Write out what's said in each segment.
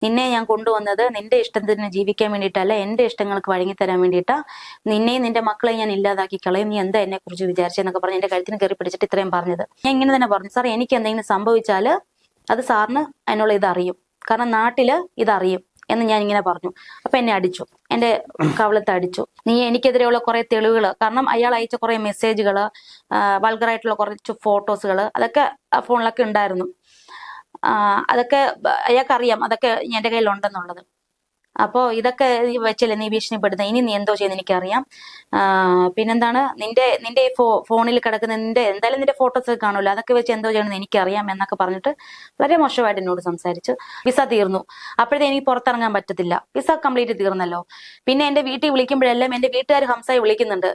നിന്നെ ഞാൻ കൊണ്ടുവന്നത് നിന്റെ ഇഷ്ടത്തിന് ജീവിക്കാൻ വേണ്ടിയിട്ടല്ല, എന്റെ ഇഷ്ടങ്ങൾക്ക് വഴങ്ങിത്തരാൻ വേണ്ടിയിട്ടാ. നിന്നെയും നിന്റെ മക്കളെ ഞാൻ ഇല്ലാതാക്കി കളയും, നീ എന്താ എന്നെ കുറിച്ച് വിചാരിച്ചെന്നൊക്കെ പറഞ്ഞ് എന്റെ കഴുത്തിന് കയറി പിടിച്ചിട്ട് ഇത്രയും പറഞ്ഞത്. ഞാൻ ഇങ്ങനെ തന്നെ പറഞ്ഞു, സാർ എനിക്ക് എന്തെങ്കിലും സംഭവിച്ചാല് അത് സാറിന് അതിനുള്ള ഇതറിയും, കാരണം നാട്ടില് ഇതറിയും എന്ന് ഞാൻ ഇങ്ങനെ പറഞ്ഞു. അപ്പൊ എന്നെ അടിച്ചു, എന്റെ കവളത്ത് അടിച്ചു. നീ എനിക്കെതിരെയുള്ള കുറെ തെളിവുകള്, കാരണം അയാൾ അയച്ച കുറെ മെസ്സേജുകള്, വൾഗറായിട്ടുള്ള കുറച്ച് ഫോട്ടോസുകള്, അതൊക്കെ ആ ഫോണിലൊക്കെ ഉണ്ടായിരുന്നു. അതൊക്കെ അയാൾക്കറിയാം അതൊക്കെ എന്റെ കയ്യിലുണ്ടെന്നുള്ളത്. അപ്പോ ഇതൊക്കെ വെച്ചല്ലേ നീ ഭീഷണിപ്പെടുന്നത്, ഇനി നീ എന്തോ ചെയ്യുന്ന എനിക്കറിയാം. പിന്നെന്താണ് നിന്റെ ഈ ഫോണിൽ കിടക്കുന്ന എന്തായാലും നിന്റെ ഫോട്ടോസ് കാണുമല്ലോ, അതൊക്കെ വെച്ച് എന്തോ ചെയ്യണമെന്ന് എനിക്കറിയാം എന്നൊക്കെ പറഞ്ഞിട്ട് വളരെ മോശമായിട്ട് എന്നോട് സംസാരിച്ചു. വിസ തീർന്നു, അപ്പോഴത്തെ എനിക്ക് പുറത്തിറങ്ങാൻ പറ്റത്തില്ല, വിസ കംപ്ലീറ്റ് തീർന്നല്ലോ. പിന്നെ എന്റെ വീട്ടിൽ വിളിക്കുമ്പോഴെല്ലാം എന്റെ വീട്ടുകാർ ഹംസയെ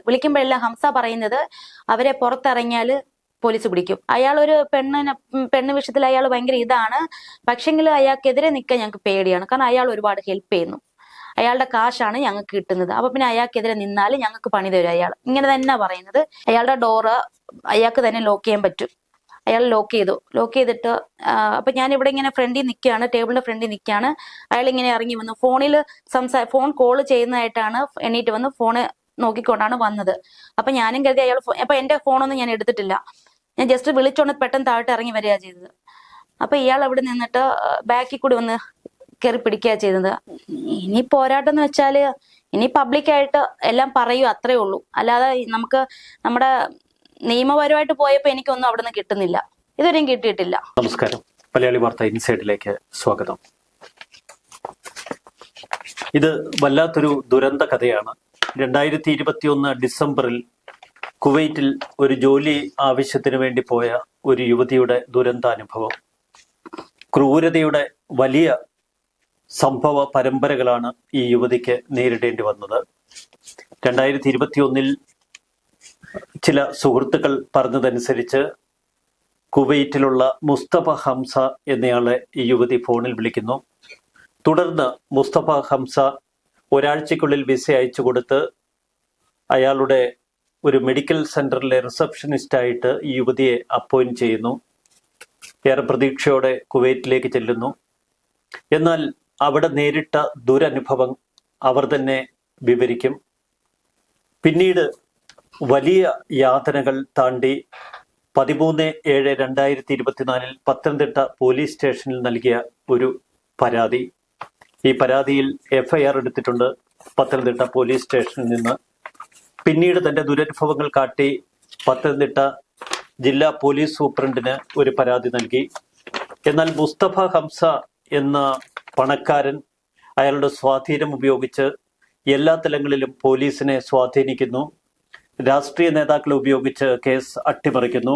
വിളിക്കുമ്പോഴെല്ലാം ഹംസ പറയുന്നത് അവരെ പുറത്തിറങ്ങിയാല് പോലീസ് പിടിക്കും. അയാൾ ഒരു പെണ്ണ് വിഷയത്തിൽ അയാൾ ഭയങ്കര ഇതാണ്. പക്ഷെങ്കിൽ അയാൾക്കെതിരെ നിൽക്കാൻ ഞങ്ങൾക്ക് പേടിയാണ്, കാരണം അയാൾ ഒരുപാട് ഹെൽപ്പ് ചെയ്യുന്നു, അയാളുടെ കാശാണ് ഞങ്ങൾക്ക് കിട്ടുന്നത്. അപ്പൊ പിന്നെ അയാൾക്കെതിരെ നിന്നാൽ ഞങ്ങൾക്ക് പണി തരും അയാൾ, ഇങ്ങനെ തന്നെ പറയുന്നത്. അയാളുടെ ഡോറ് അയാൾക്ക് തന്നെ ലോക്ക് ചെയ്യാൻ പറ്റും. അയാൾ ലോക്ക് ചെയ്തിട്ട് അപ്പൊ ഞാൻ ഇവിടെ ഇങ്ങനെ ഫ്രണ്ടിൽ നിൽക്കുകയാണ്, ടേബിളിന്റെ ഫ്രണ്ടിൽ നിൽക്കുകയാണ്. അയാൾ ഇങ്ങനെ ഇറങ്ങി വന്നു, ഫോൺ കോൾ ചെയ്യുന്നതായിട്ടാണ് എണ്ണീറ്റ് വന്ന് ഫോണ് നോക്കിക്കൊണ്ടാണ് വന്നത്. അപ്പൊ ഞാനും കരുതി അയാൾ, അപ്പൊ എന്റെ ഫോണൊന്നും ഞാൻ എടുത്തിട്ടില്ല, ഞാൻ ജസ്റ്റ് വിളിച്ചോണ്ട് പെട്ടെന്ന് താഴോട്ട് ഇറങ്ങി വരിക ചെയ്തത്. അപ്പൊ ഇയാൾ അവിടെ നിന്നിട്ട് ബാക്കിൽ കൂടി വന്ന് കയറി പിടിക്കുക ചെയ്തത്. ഇനി പോരാട്ടം എന്ന് വെച്ചാല് ഇനി പബ്ലിക്കായിട്ട് എല്ലാം പറയൂ, അത്രേ ഉള്ളൂ. അല്ലാതെ നമുക്ക് നമ്മുടെ നിയമപരമായിട്ട് പോയപ്പോ എനിക്കൊന്നും അവിടെ നിന്ന് കിട്ടുന്നില്ല, ഇതുവരെയും കിട്ടിയിട്ടില്ല. നമസ്കാരം, മലയാളി വാർത്ത ഇൻസൈഡിലേക്ക് സ്വാഗതം. ഇത് വല്ലാത്തൊരു ദുരന്ത കഥയാണ്. 2021 ഡിസംബറിൽ കുവൈറ്റിൽ ഒരു ജോലി ആവശ്യത്തിന് വേണ്ടി പോയ ഒരു യുവതിയുടെ ദുരന്താനുഭവം. ക്രൂരതയുടെ വലിയ സംഭവ പരമ്പരകളാണ് ഈ യുവതിക്ക് നേരിടേണ്ടി വന്നത്. 2021 ചില സുഹൃത്തുക്കൾ പറഞ്ഞതനുസരിച്ച് കുവൈറ്റിലുള്ള മുസ്തഫ ഹംസ എന്നയാളെ ഈ യുവതി ഫോണിൽ വിളിക്കുന്നു. തുടർന്ന് മുസ്തഫ ഹംസ ഒരാഴ്ചക്കുള്ളിൽ വിസ അയച്ചു കൊടുത്ത് അയാളുടെ ഒരു മെഡിക്കൽ സെന്ററിലെ റിസപ്ഷനിസ്റ്റായിട്ട് ഈ യുവതിയെ അപ്പോയിന്റ് ചെയ്യുന്നു. ഏറെ പ്രതീക്ഷയോടെ കുവൈറ്റിലേക്ക് ചെല്ലുന്നു. എന്നാൽ അവിടെ നേരിട്ട ദുരനുഭവം അവർ തന്നെ വിവരിക്കും. പിന്നീട് വലിയ യാതനകൾ താണ്ടി 13/7/2024 പത്തനംതിട്ട പോലീസ് സ്റ്റേഷനിൽ നൽകിയ ഒരു പരാതി. ഈ പരാതിയിൽ FIR എടുത്തിട്ടുണ്ട് പത്തനംതിട്ട പോലീസ് സ്റ്റേഷനിൽ നിന്ന്. പിന്നീട് തന്റെ ദുരനുഭവങ്ങൾ കാട്ടി പത്തനംതിട്ട ജില്ലാ പോലീസ് സൂപ്രണ്ടിന് ഒരു പരാതി നൽകി. എന്നാൽ മുസ്തഫ ഹംസ എന്ന പണക്കാരൻ അയാളുടെ സ്വാധീനം ഉപയോഗിച്ച് എല്ലാ തലങ്ങളിലും പോലീസിനെ സ്വാധീനിക്കുന്നു. രാഷ്ട്രീയ നേതാക്കളെ ഉപയോഗിച്ച് കേസ് അട്ടിമറിക്കുന്നു.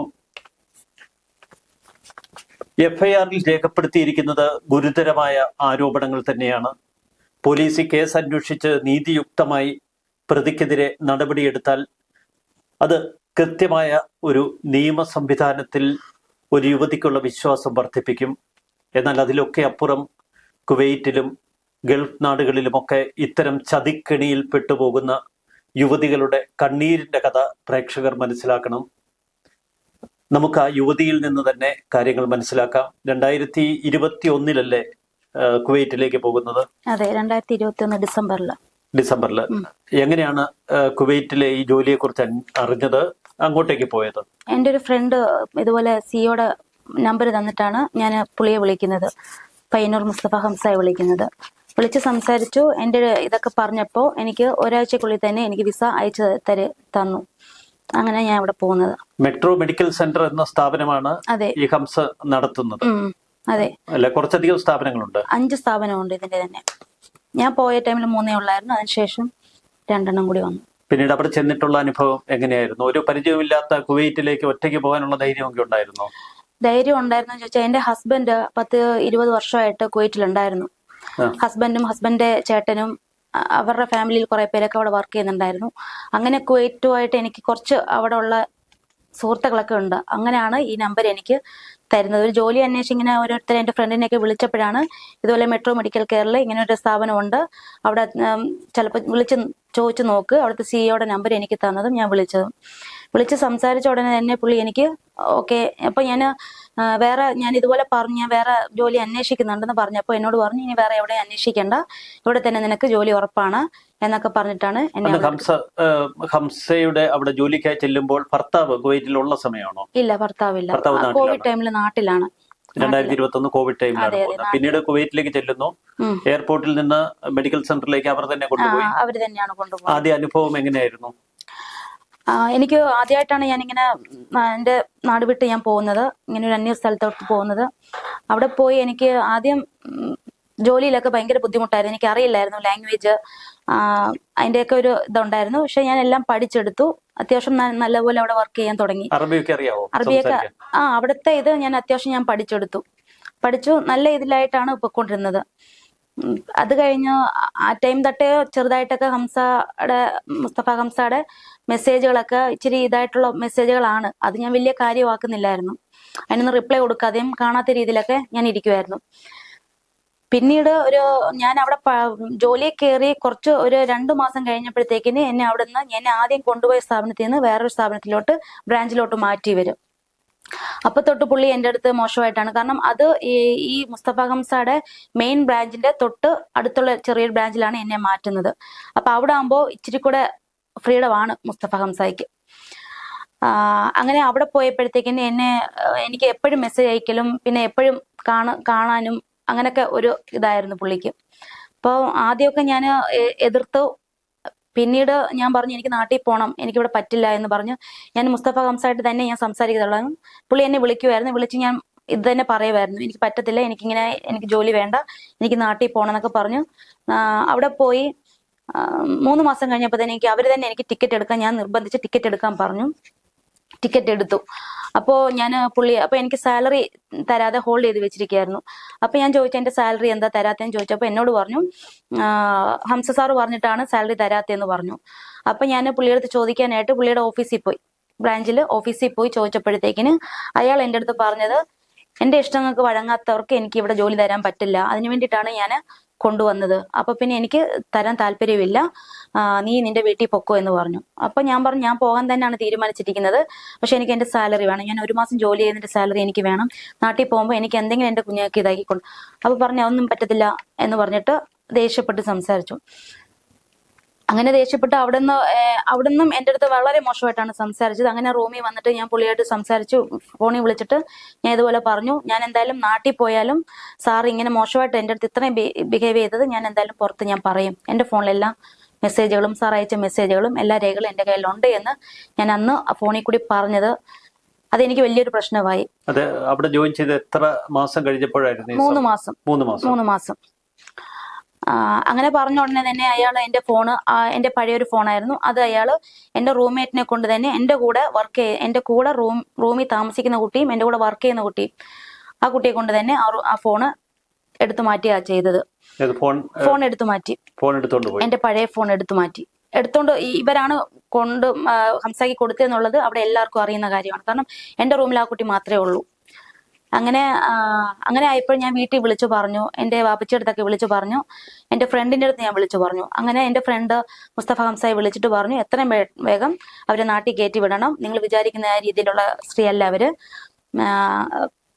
FIR-ൽ രേഖപ്പെടുത്തിയിരിക്കുന്നത് ഗുരുതരമായ ആരോപണങ്ങൾ തന്നെയാണ്. പോലീസ് കേസ് അന്വേഷിച്ച് നീതിയുക്തമായി പ്രതിക്കെതിരെ നടപടിയെടുത്താൽ അത് കൃത്യമായ ഒരു നിയമ സംവിധാനത്തിൽ ഒരു യുവതിക്കുള്ള വിശ്വാസം വർദ്ധിപ്പിക്കും. എന്നാൽ അതിലൊക്കെ അപ്പുറം കുവൈറ്റിലും ഗൾഫ് നാടുകളിലുമൊക്കെ ഇത്തരം ചതിക്കെണിയിൽ പെട്ടുപോകുന്ന യുവതികളുടെ കണ്ണീരിന്റെ കഥ പ്രേക്ഷകർ മനസ്സിലാക്കണം. നമുക്ക് ആ യുവതിയിൽ നിന്ന് തന്നെ കാര്യങ്ങൾ മനസ്സിലാക്കാം. 2021 കുവൈറ്റിലേക്ക് പോകുന്നത്? അതെ, 2021 ഡിസംബറിൽ. എങ്ങനെയാണ് കുവൈറ്റിലെ ഈ ജോലിയെ കുറിച്ച് അറിഞ്ഞത്, അങ്ങോട്ടേക്ക് പോയത്? എൻ്റെ ഒരു ഫ്രണ്ട് ഇതുപോലെ സിയോടെ നമ്പർ തന്നിട്ടാണ് ഞാൻ പുള്ളിയെ വിളിക്കുന്നത്, പയ്യന്നൂർ മുസ്തഫ ഹംസയെ വിളിക്കുന്നത്. വിളിച്ച് സംസാരിച്ചു. എൻ്റെ ഇതൊക്കെ പറഞ്ഞപ്പോൾ എനിക്ക് ഒരാഴ്ചക്കുള്ളിൽ തന്നെ എനിക്ക് വിസ അയച്ചു തന്നു. അങ്ങനെ ഞാൻ ഇവിടെ പോകുന്നത്. മെട്രോ മെഡിക്കൽ സെന്റർ എന്ന സ്ഥാപനമാണ് ഈ ഹംസ നടത്തുന്നത്? അതെ. അല്ല, കുറച്ചധികം സ്ഥാപനങ്ങളുണ്ട്. 5 സ്ഥാപനമുണ്ട് ഇതിന്റെ തന്നെ. ഞാൻ പോയ ടൈമിൽ 3 ഉള്ളായിരുന്നു, അതിനുശേഷം 2 കൂടി വന്നു. പിന്നീട് അവിടെ ചെന്നിട്ടുള്ള അനുഭവം എങ്ങനെയായിരുന്നു? ഒരു പരിചയമില്ലാത്ത കുവൈറ്റിലേക്ക് ഒറ്റയ്ക്ക് പോകാനുള്ള ധൈര്യമൊക്കെ ഉണ്ടായിരുന്നോ? ധൈര്യം ഉണ്ടായിരുന്നു ചോദിച്ചാൽ, എന്റെ ഹസ്ബൻഡ് 10-20 വർഷമായിട്ട് കുവൈറ്റിലുണ്ടായിരുന്നു. ഹസ്ബൻഡും ഹസ്ബൻഡിന്റെ ചേട്ടനും അവരുടെ ഫാമിലിയിൽ കുറെ പേരൊക്കെ അവിടെ വർക്ക് ചെയ്യുന്നുണ്ടായിരുന്നു. അങ്ങനെ കുവൈറ്റുമായിട്ട് എനിക്ക് കുറച്ച് അവിടെ ഉള്ള സുഹൃത്തുക്കളൊക്കെ ഉണ്ട്. അങ്ങനെയാണ് ഈ നമ്പർ എനിക്ക് തരുന്നത്. ഒരു ജോലി അന്വേഷിച്ച് ഇങ്ങനെ ഓരോരുത്തരെ എൻ്റെ ഫ്രണ്ടിനെയൊക്കെ വിളിച്ചപ്പോഴാണ് ഇതുപോലെ മെട്രോ മെഡിക്കൽ കെയറിൽ ഇങ്ങനെ ഒരു സ്ഥാപനമുണ്ട്, അവിടെ ചിലപ്പോൾ വിളിച്ച് ചോദിച്ചു നോക്ക്. അവിടുത്തെ സിഇഒയുടെ നമ്പർ എനിക്ക് തന്നതും ഞാൻ വിളിച്ച് സംസാരിച്ച ഉടനെ തന്നെ പുള്ളി എനിക്ക് ഓക്കെ. അപ്പൊ ഞാൻ ഇതുപോലെ പറഞ്ഞു, ഞാൻ വേറെ ജോലി അന്വേഷിക്കുന്നുണ്ടെന്ന് പറഞ്ഞപ്പോൾ എന്നോട് പറഞ്ഞു, ഇനി വേറെ എവിടെ അന്വേഷിക്കണ്ട, ഇവിടെ തന്നെ നിനക്ക് ജോലി ഉറപ്പാണ് എന്നൊക്കെ പറഞ്ഞിട്ടാണ് എന്നെ. ഹംസയുടെ അവിടെ ജോലിക്കായി ചെല്ലുമ്പോൾ ഭർത്താവ് കുവൈറ്റിലുള്ള സമയമാണോ? ഇല്ല, ഭർത്താവില്ല. കോവിഡ് ടൈമിൽ നാട്ടിലാണ്. 2021 കോവിഡ് ടൈമിലാണ് പോകുന്നത്. പിന്നീട് കുവൈറ്റിലേക്ക് ചെല്ലുന്നു. എയർപോർട്ടിൽ നിന്ന് മെഡിക്കൽ സെന്ററിലേക്ക് അവർ തന്നെ കൊണ്ടുപോയി. അവർ തന്നെയാണ് കൊണ്ടുപോകുന്നത്. ആദ്യ അനുഭവം എങ്ങനെയായിരുന്നു? എനിക്ക് ആദ്യമായിട്ടാണ് ഞാനിങ്ങനെ എൻ്റെ നാട് വിട്ട് ഞാൻ പോകുന്നത്, ഇങ്ങനെ ഒരു അന്യ സ്ഥലത്തോട്ട് പോകുന്നത്. അവിടെ പോയി എനിക്ക് ആദ്യം ജോലിയിലൊക്കെ ഭയങ്കര ബുദ്ധിമുട്ടായിരുന്നു. എനിക്ക് അറിയില്ലായിരുന്നു ലാംഗ്വേജ്, അതിന്റെയൊക്കെ ഒരു ഇതുണ്ടായിരുന്നു. പക്ഷെ ഞാൻ എല്ലാം പഠിച്ചെടുത്തു. അത്യാവശ്യം നല്ലപോലെ അവിടെ വർക്ക് ചെയ്യാൻ തുടങ്ങി. അറബിയൊക്കെ അവിടുത്തെ ഇത് ഞാൻ അത്യാവശ്യം പഠിച്ചു. നല്ല ഇതിലായിട്ടാണ് പൊയ്ക്കൊണ്ടിരുന്നത്. അത് കഴിഞ്ഞ് ആ ടൈം തൊട്ടേ ചെറുതായിട്ടൊക്കെ മുസ്തഫ ഹംസയുടെ മെസ്സേജുകളൊക്കെ ഇച്ചിരി ഇതായിട്ടുള്ള മെസ്സേജുകളാണ്. അത് ഞാൻ വലിയ കാര്യമാക്കുന്നില്ലായിരുന്നു. അതിനൊന്ന് റിപ്ലൈ കൊടുക്കാതെയും കാണാത്ത രീതിയിലൊക്കെ ഞാൻ ഇരിക്കുമായിരുന്നു. പിന്നീട് ഞാൻ അവിടെ ജോലി കയറി ഒരു 2 മാസം കഴിഞ്ഞപ്പോഴത്തേക്കിന് എന്നെ ആദ്യം കൊണ്ടുപോയ സ്ഥാപനത്തിൽ നിന്ന് വേറൊരു ബ്രാഞ്ചിലോട്ട് മാറ്റി വരും. അപ്പൊ തൊട്ട് പുള്ളി എൻ്റെ അടുത്ത് മോശമായിട്ടാണ്. കാരണം അത് ഈ മുസ്തഫ ഹംസയുടെ മെയിൻ ബ്രാഞ്ചിന്റെ തൊട്ട് അടുത്തുള്ള ചെറിയൊരു ബ്രാഞ്ചിലാണ് എന്നെ മാറ്റുന്നത്. അപ്പൊ അവിടെ ആകുമ്പോൾ ഇച്ചിരി കൂടെ ഫ്രീഡം ആണ് മുസ്തഫ ഹംസയ്ക്ക്. അങ്ങനെ അവിടെ പോയപ്പോഴത്തേക്കിന് എനിക്ക് എപ്പോഴും മെസ്സേജ് അയക്കലും പിന്നെ എപ്പോഴും കാണാനും അങ്ങനെയൊക്കെ ഒരു ഇതായിരുന്നു പുള്ളിക്ക്. അപ്പോൾ ആദ്യമൊക്കെ ഞാൻ എതിർത്തു. പിന്നീട് ഞാൻ പറഞ്ഞു എനിക്ക് നാട്ടിൽ പോകണം, എനിക്കിവിടെ പറ്റില്ല എന്ന് പറഞ്ഞു ഞാൻ മുസ്തഫ ഹംസയായിട്ട് തന്നെ ഞാൻ സംസാരിക്കുന്നുള്ളൂ. പുള്ളി എന്നെ വിളിച്ച് ഞാൻ ഇത് തന്നെ പറയുമായിരുന്നു, എനിക്ക് പറ്റത്തില്ല, എനിക്ക് ജോലി വേണ്ട, എനിക്ക് നാട്ടിൽ പോകണം എന്നൊക്കെ പറഞ്ഞു. അവിടെ പോയി 3 മാസം കഴിഞ്ഞപ്പോൾ തന്നെ അവർ തന്നെ എനിക്ക് ടിക്കറ്റ് എടുക്കാൻ, ഞാൻ നിർബന്ധിച്ച് ടിക്കറ്റ് എടുക്കാൻ പറഞ്ഞു. ടിക്കറ്റ് എടുത്തു. അപ്പോൾ അപ്പൊ എനിക്ക് സാലറി തരാതെ ഹോൾഡ് ചെയ്ത് വെച്ചിരിക്കുകയായിരുന്നു. അപ്പൊ ഞാൻ ചോദിച്ചു എന്റെ സാലറി എന്താ തരാത്തേന്ന് ചോദിച്ചപ്പോൾ എന്നോട് പറഞ്ഞു ഹംസ സാറ് പറഞ്ഞിട്ടാണ് സാലറി തരാത്തേന്ന് പറഞ്ഞു. അപ്പൊ ഞാൻ പുള്ളിയുടെ ചോദിക്കാനായിട്ട് പുള്ളിയുടെ ബ്രാഞ്ചിൽ ഓഫീസിൽ പോയി ചോദിച്ചപ്പോഴത്തേക്കിന് അയാൾ എൻ്റെ അടുത്ത് പറഞ്ഞത്, എന്റെ ഇഷ്ടങ്ങൾക്ക് വഴങ്ങാത്തവർക്ക് എനിക്ക് ഇവിടെ ജോലി തരാൻ പറ്റില്ല, അതിനു വേണ്ടിയിട്ടാണ് ഞാൻ കൊണ്ടുവന്നത്. അപ്പൊ പിന്നെ എനിക്ക് തരാൻ താല്പര്യമില്ല, നീ നിന്റെ വീട്ടിൽ പൊക്കോ എന്ന് പറഞ്ഞു. അപ്പൊ ഞാൻ പറഞ്ഞു ഞാൻ പോകാൻ തന്നെയാണ് തീരുമാനിച്ചിരിക്കുന്നത്, പക്ഷെ എനിക്ക് എന്റെ സാലറി വേണം, ഞാൻ 1 മാസം ജോലി ചെയ്തതിന്റെ സാലറി എനിക്ക് വേണം, നാട്ടിൽ പോകുമ്പോൾ എനിക്ക് എന്തെങ്കിലും എന്റെ കുഞ്ഞുങ്ങൾക്ക് ഇതാക്കിക്കൊണ്ട്. അപ്പൊ പറഞ്ഞു അതൊന്നും പറ്റത്തില്ല എന്ന് പറഞ്ഞിട്ട് ദേഷ്യപ്പെട്ട് സംസാരിച്ചു. അങ്ങനെ ദേഷ്യപ്പെട്ട് അവിടുന്നും എൻ്റെ അടുത്ത് വളരെ മോശമായിട്ടാണ് സംസാരിച്ചത്. അങ്ങനെ റൂമിൽ വന്നിട്ട് ഞാൻ പുള്ളിയായിട്ട് സംസാരിച്ചു, ഫോണിൽ വിളിച്ചിട്ട് ഞാൻ ഇതുപോലെ പറഞ്ഞു, ഞാൻ എന്തായാലും നാട്ടിൽ പോയാലും സാർ ഇങ്ങനെ മോശമായിട്ട് എൻ്റെ അടുത്ത് ഇത്രയും ബിഹേവ് ചെയ്തത് ഞാൻ എന്തായാലും പുറത്ത് ഞാൻ പറയും. എൻ്റെ ഫോണിലെല്ലാം മെസ്സേജുകളും സാർ അയച്ച മെസ്സേജുകളും എല്ലാ രേഖകളും എൻ്റെ കയ്യിലുണ്ട് എന്ന് ഞാൻ അന്ന് ഫോണിൽ കൂടി പറഞ്ഞത് അതെനിക്ക് വലിയൊരു പ്രശ്നമായി. അവിടെ ജോയിൻ ചെയ്ത് എത്ര മാസം കഴിഞ്ഞപ്പോഴായിരുന്നു? 3 മാസം. അങ്ങനെ പറഞ്ഞ ഉടനെ തന്നെ അയാൾ എൻ്റെ ഫോണ്, എൻ്റെ പഴയൊരു ഫോണായിരുന്നു അത്, അയാൾ എൻ്റെ റൂംമേറ്റിനെ കൊണ്ട് തന്നെ എൻ്റെ കൂടെ റൂമിൽ താമസിക്കുന്ന കുട്ടിയും എൻ്റെ കൂടെ വർക്ക് ചെയ്യുന്ന കുട്ടിയും, ആ കുട്ടിയെ കൊണ്ട് തന്നെ ആ ഫോണ് എടുത്തു മാറ്റിയാ ചെയ്തത്. ഫോൺ എടുത്തു മാറ്റി, എൻ്റെ പഴയ ഫോൺ എടുത്തു മാറ്റി. ഇവരാണ് ഹംസയ്ക്ക് കൊടുത്തതെന്നുള്ളത് അവിടെ എല്ലാവർക്കും അറിയുന്ന കാര്യമാണ്. കാരണം എൻ്റെ റൂമിൽ ആ കുട്ടി മാത്രമേ ഉള്ളൂ. അങ്ങനെ ആയപ്പോൾ ഞാൻ വീട്ടിൽ വിളിച്ചു പറഞ്ഞു, എൻ്റെ വാപ്പച്ചിയുടെ അടുത്തൊക്കെ വിളിച്ചു പറഞ്ഞു, എൻ്റെ ഫ്രണ്ടിൻ്റെ അടുത്ത് ഞാൻ വിളിച്ചു പറഞ്ഞു. അങ്ങനെ എൻ്റെ ഫ്രണ്ട് മുസ്തഫ ഹംസയെ വിളിച്ചിട്ട് പറഞ്ഞു എത്രയും വേഗം അവരെ നാട്ടിൽ കയറ്റി വിടണം, നിങ്ങൾ വിചാരിക്കുന്ന രീതിയിലുള്ള സ്ത്രീ അല്ല അവര്,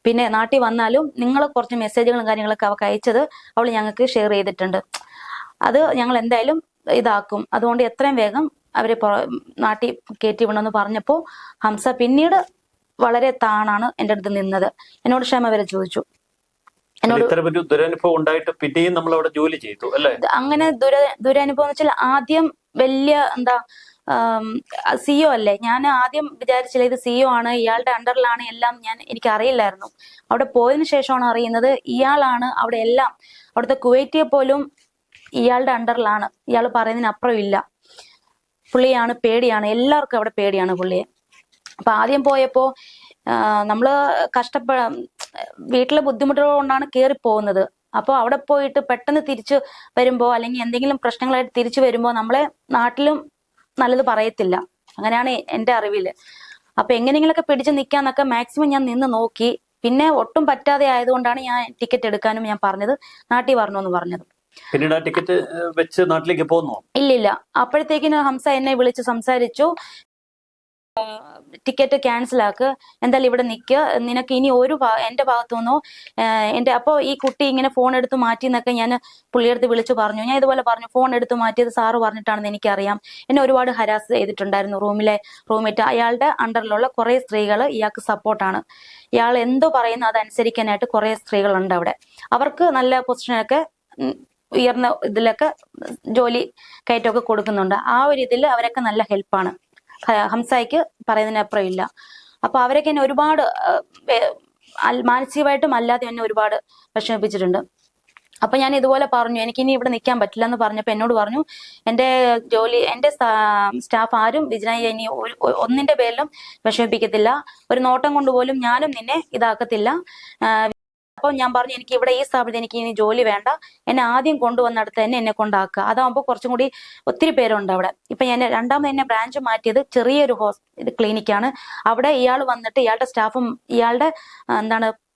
പിന്നെ നാട്ടിൽ വന്നാലും നിങ്ങൾ കുറച്ച് മെസ്സേജുകളും കാര്യങ്ങളൊക്കെ അവർക്ക് അയച്ചത് അവൾ ഞങ്ങൾക്ക് ഷെയർ ചെയ്തിട്ടുണ്ട്, അത് ഞങ്ങൾ എന്തായാലും ഇതാക്കും, അതുകൊണ്ട് എത്രയും വേഗം അവരെ നാട്ടിൽ കയറ്റി വിടണമെന്ന് പറഞ്ഞപ്പോൾ ഹംസ പിന്നീട് വളരെ താണാണ് എൻ്റെ അടുത്ത് നിന്നത്. എന്നോട് ക്ഷമ വരെ ചോദിച്ചു. ദുരനുഭവം ഉണ്ടായിട്ട് പിന്നെയും നമ്മൾ അവിടെ ജോലി ചെയ്തു അല്ലേ? അങ്ങനെ ദുരനുഭവം എന്ന് വെച്ചാൽ ആദ്യം വലിയ സിഇഒ അല്ലേ, ഞാൻ ആദ്യം വിചാരിച്ചില്ല ഇത് സിഇഒ ആണ്, ഇയാളുടെ അണ്ടറിലാണ് എല്ലാം, എനിക്ക് അറിയില്ലായിരുന്നു. അവിടെ പോയതിനു ശേഷമാണ് അറിയുന്നത് ഇയാളാണ് അവിടെ എല്ലാം, അവിടുത്തെ കുവൈറ്റിയെ പോലും ഇയാളുടെ അണ്ടറിലാണ്, ഇയാൾ പറയുന്നതിനപ്പുറം ഇല്ല, പുള്ളിയാണ് പേടിയാണ്, എല്ലാവർക്കും അവിടെ പേടിയാണ് പുള്ളിയെ. അപ്പൊ ആദ്യം പോയപ്പോ നമ്മള് വീട്ടിലെ ബുദ്ധിമുട്ടുകൾ കൊണ്ടാണ് കയറി പോകുന്നത്. അപ്പോൾ അവിടെ പോയിട്ട് പെട്ടെന്ന് തിരിച്ചു വരുമ്പോ അല്ലെങ്കിൽ എന്തെങ്കിലും പ്രശ്നങ്ങളായിട്ട് തിരിച്ചു വരുമ്പോ നമ്മളെ നാട്ടിലും നല്ലത് പറയത്തില്ല, അങ്ങനെയാണ് എൻ്റെ അറിവില്. അപ്പൊ എങ്ങനെയെങ്കിലൊക്കെ പിടിച്ചു നിൽക്കാന്നൊക്കെ മാക്സിമം ഞാൻ നിന്ന് നോക്കി. പിന്നെ ഒട്ടും പറ്റാതെ ആയതുകൊണ്ടാണ് ഞാൻ ടിക്കറ്റ് എടുക്കാനും ഞാൻ പറഞ്ഞത് നാട്ടിൽ വരണമെന്ന് പറഞ്ഞത്. പിന്നീട് ആ ടിക്കറ്റ് വെച്ച് നാട്ടിലേക്ക് പോന്നോ? ഇല്ലില്ല. അപ്പോഴത്തേക്കിന് ഹംസ എന്നെ വിളിച്ച് സംസാരിച്ചു. ടിക്കറ്റ് ക്യാൻസൽ ആക്ക്, എന്തായാലും ഇവിടെ നിൽക്കുക, നിനക്ക് ഇനി എന്റെ ഭാഗത്തു നിന്നോ അപ്പോൾ ഈ കുട്ടി ഇങ്ങനെ ഫോൺ എടുത്ത് മാറ്റി എന്നൊക്കെ ഞാൻ പുള്ളിയെടുത്ത് വിളിച്ചു പറഞ്ഞു. ഞാൻ ഇതുപോലെ പറഞ്ഞു, ഫോൺ എടുത്ത് മാറ്റിയത് സാറ് പറഞ്ഞിട്ടാണെന്ന് എനിക്കറിയാം. എന്നെ ഒരുപാട് ഹരാസ് ചെയ്തിട്ടുണ്ടായിരുന്നു റൂംമേറ്റ്. അയാളുടെ അണ്ടറിലുള്ള കുറെ സ്ത്രീകൾ ഇയാൾക്ക് സപ്പോർട്ടാണ്. ഇയാൾ എന്തോ പറയുന്നു അതനുസരിക്കാനായിട്ട് കുറെ സ്ത്രീകളുണ്ട് അവിടെ. അവർക്ക് നല്ല പൊസിഷനൊക്കെ ഉയർന്ന ഇതിലൊക്കെ ജോലി കയറ്റമൊക്കെ കൊടുക്കുന്നുണ്ട്. ആ ഒരു ഇതിൽ അവരൊക്കെ നല്ല ഹെൽപ്പാണ്. ഹംസയ്ക്ക് പറയുന്നതിനപ്പുറം ഇല്ല. അപ്പൊ അവരൊക്കെ എന്നെ ഒരുപാട് മാനസികമായിട്ടും അല്ലാതെ എന്നെ ഒരുപാട് വിഷമിപ്പിച്ചിട്ടുണ്ട്. അപ്പൊ ഞാൻ ഇതുപോലെ പറഞ്ഞു, എനിക്കിനി ഇവിടെ നിൽക്കാൻ പറ്റില്ല എന്ന് പറഞ്ഞപ്പോ എന്നോട് പറഞ്ഞു, എന്റെ സ്റ്റാഫ് ആരും വിജയനെ ഇനി ഒന്നിന്റെ പേരിലും വിഷമിപ്പിക്കത്തില്ല, ഒരു നോട്ടം കൊണ്ടുപോലും ഞാനും നിന്നെ ഇതാക്കത്തില്ല. അപ്പൊ ഞാൻ പറഞ്ഞു, എനിക്ക് ഇവിടെ ഈ സ്ഥാപനത്തിൽ എനിക്ക് ഇനി ജോലി വേണ്ട, എന്നെ ആദ്യം കൊണ്ടുവന്നിടത്ത് തന്നെ എന്നെ കൊണ്ടാക്കുക. അതാകുമ്പോൾ കുറച്ചും കൂടി ഒത്തിരി പേരുണ്ട് അവിടെ. ഇപ്പൊ ഞാൻ രണ്ടാമത് എന്നെ ബ്രാഞ്ച് മാറ്റിയത് ചെറിയൊരു ക്ലിനിക്കാണ്. അവിടെ ഇയാൾ വന്നിട്ട് ഇയാളുടെ സ്റ്റാഫും ഇയാളുടെ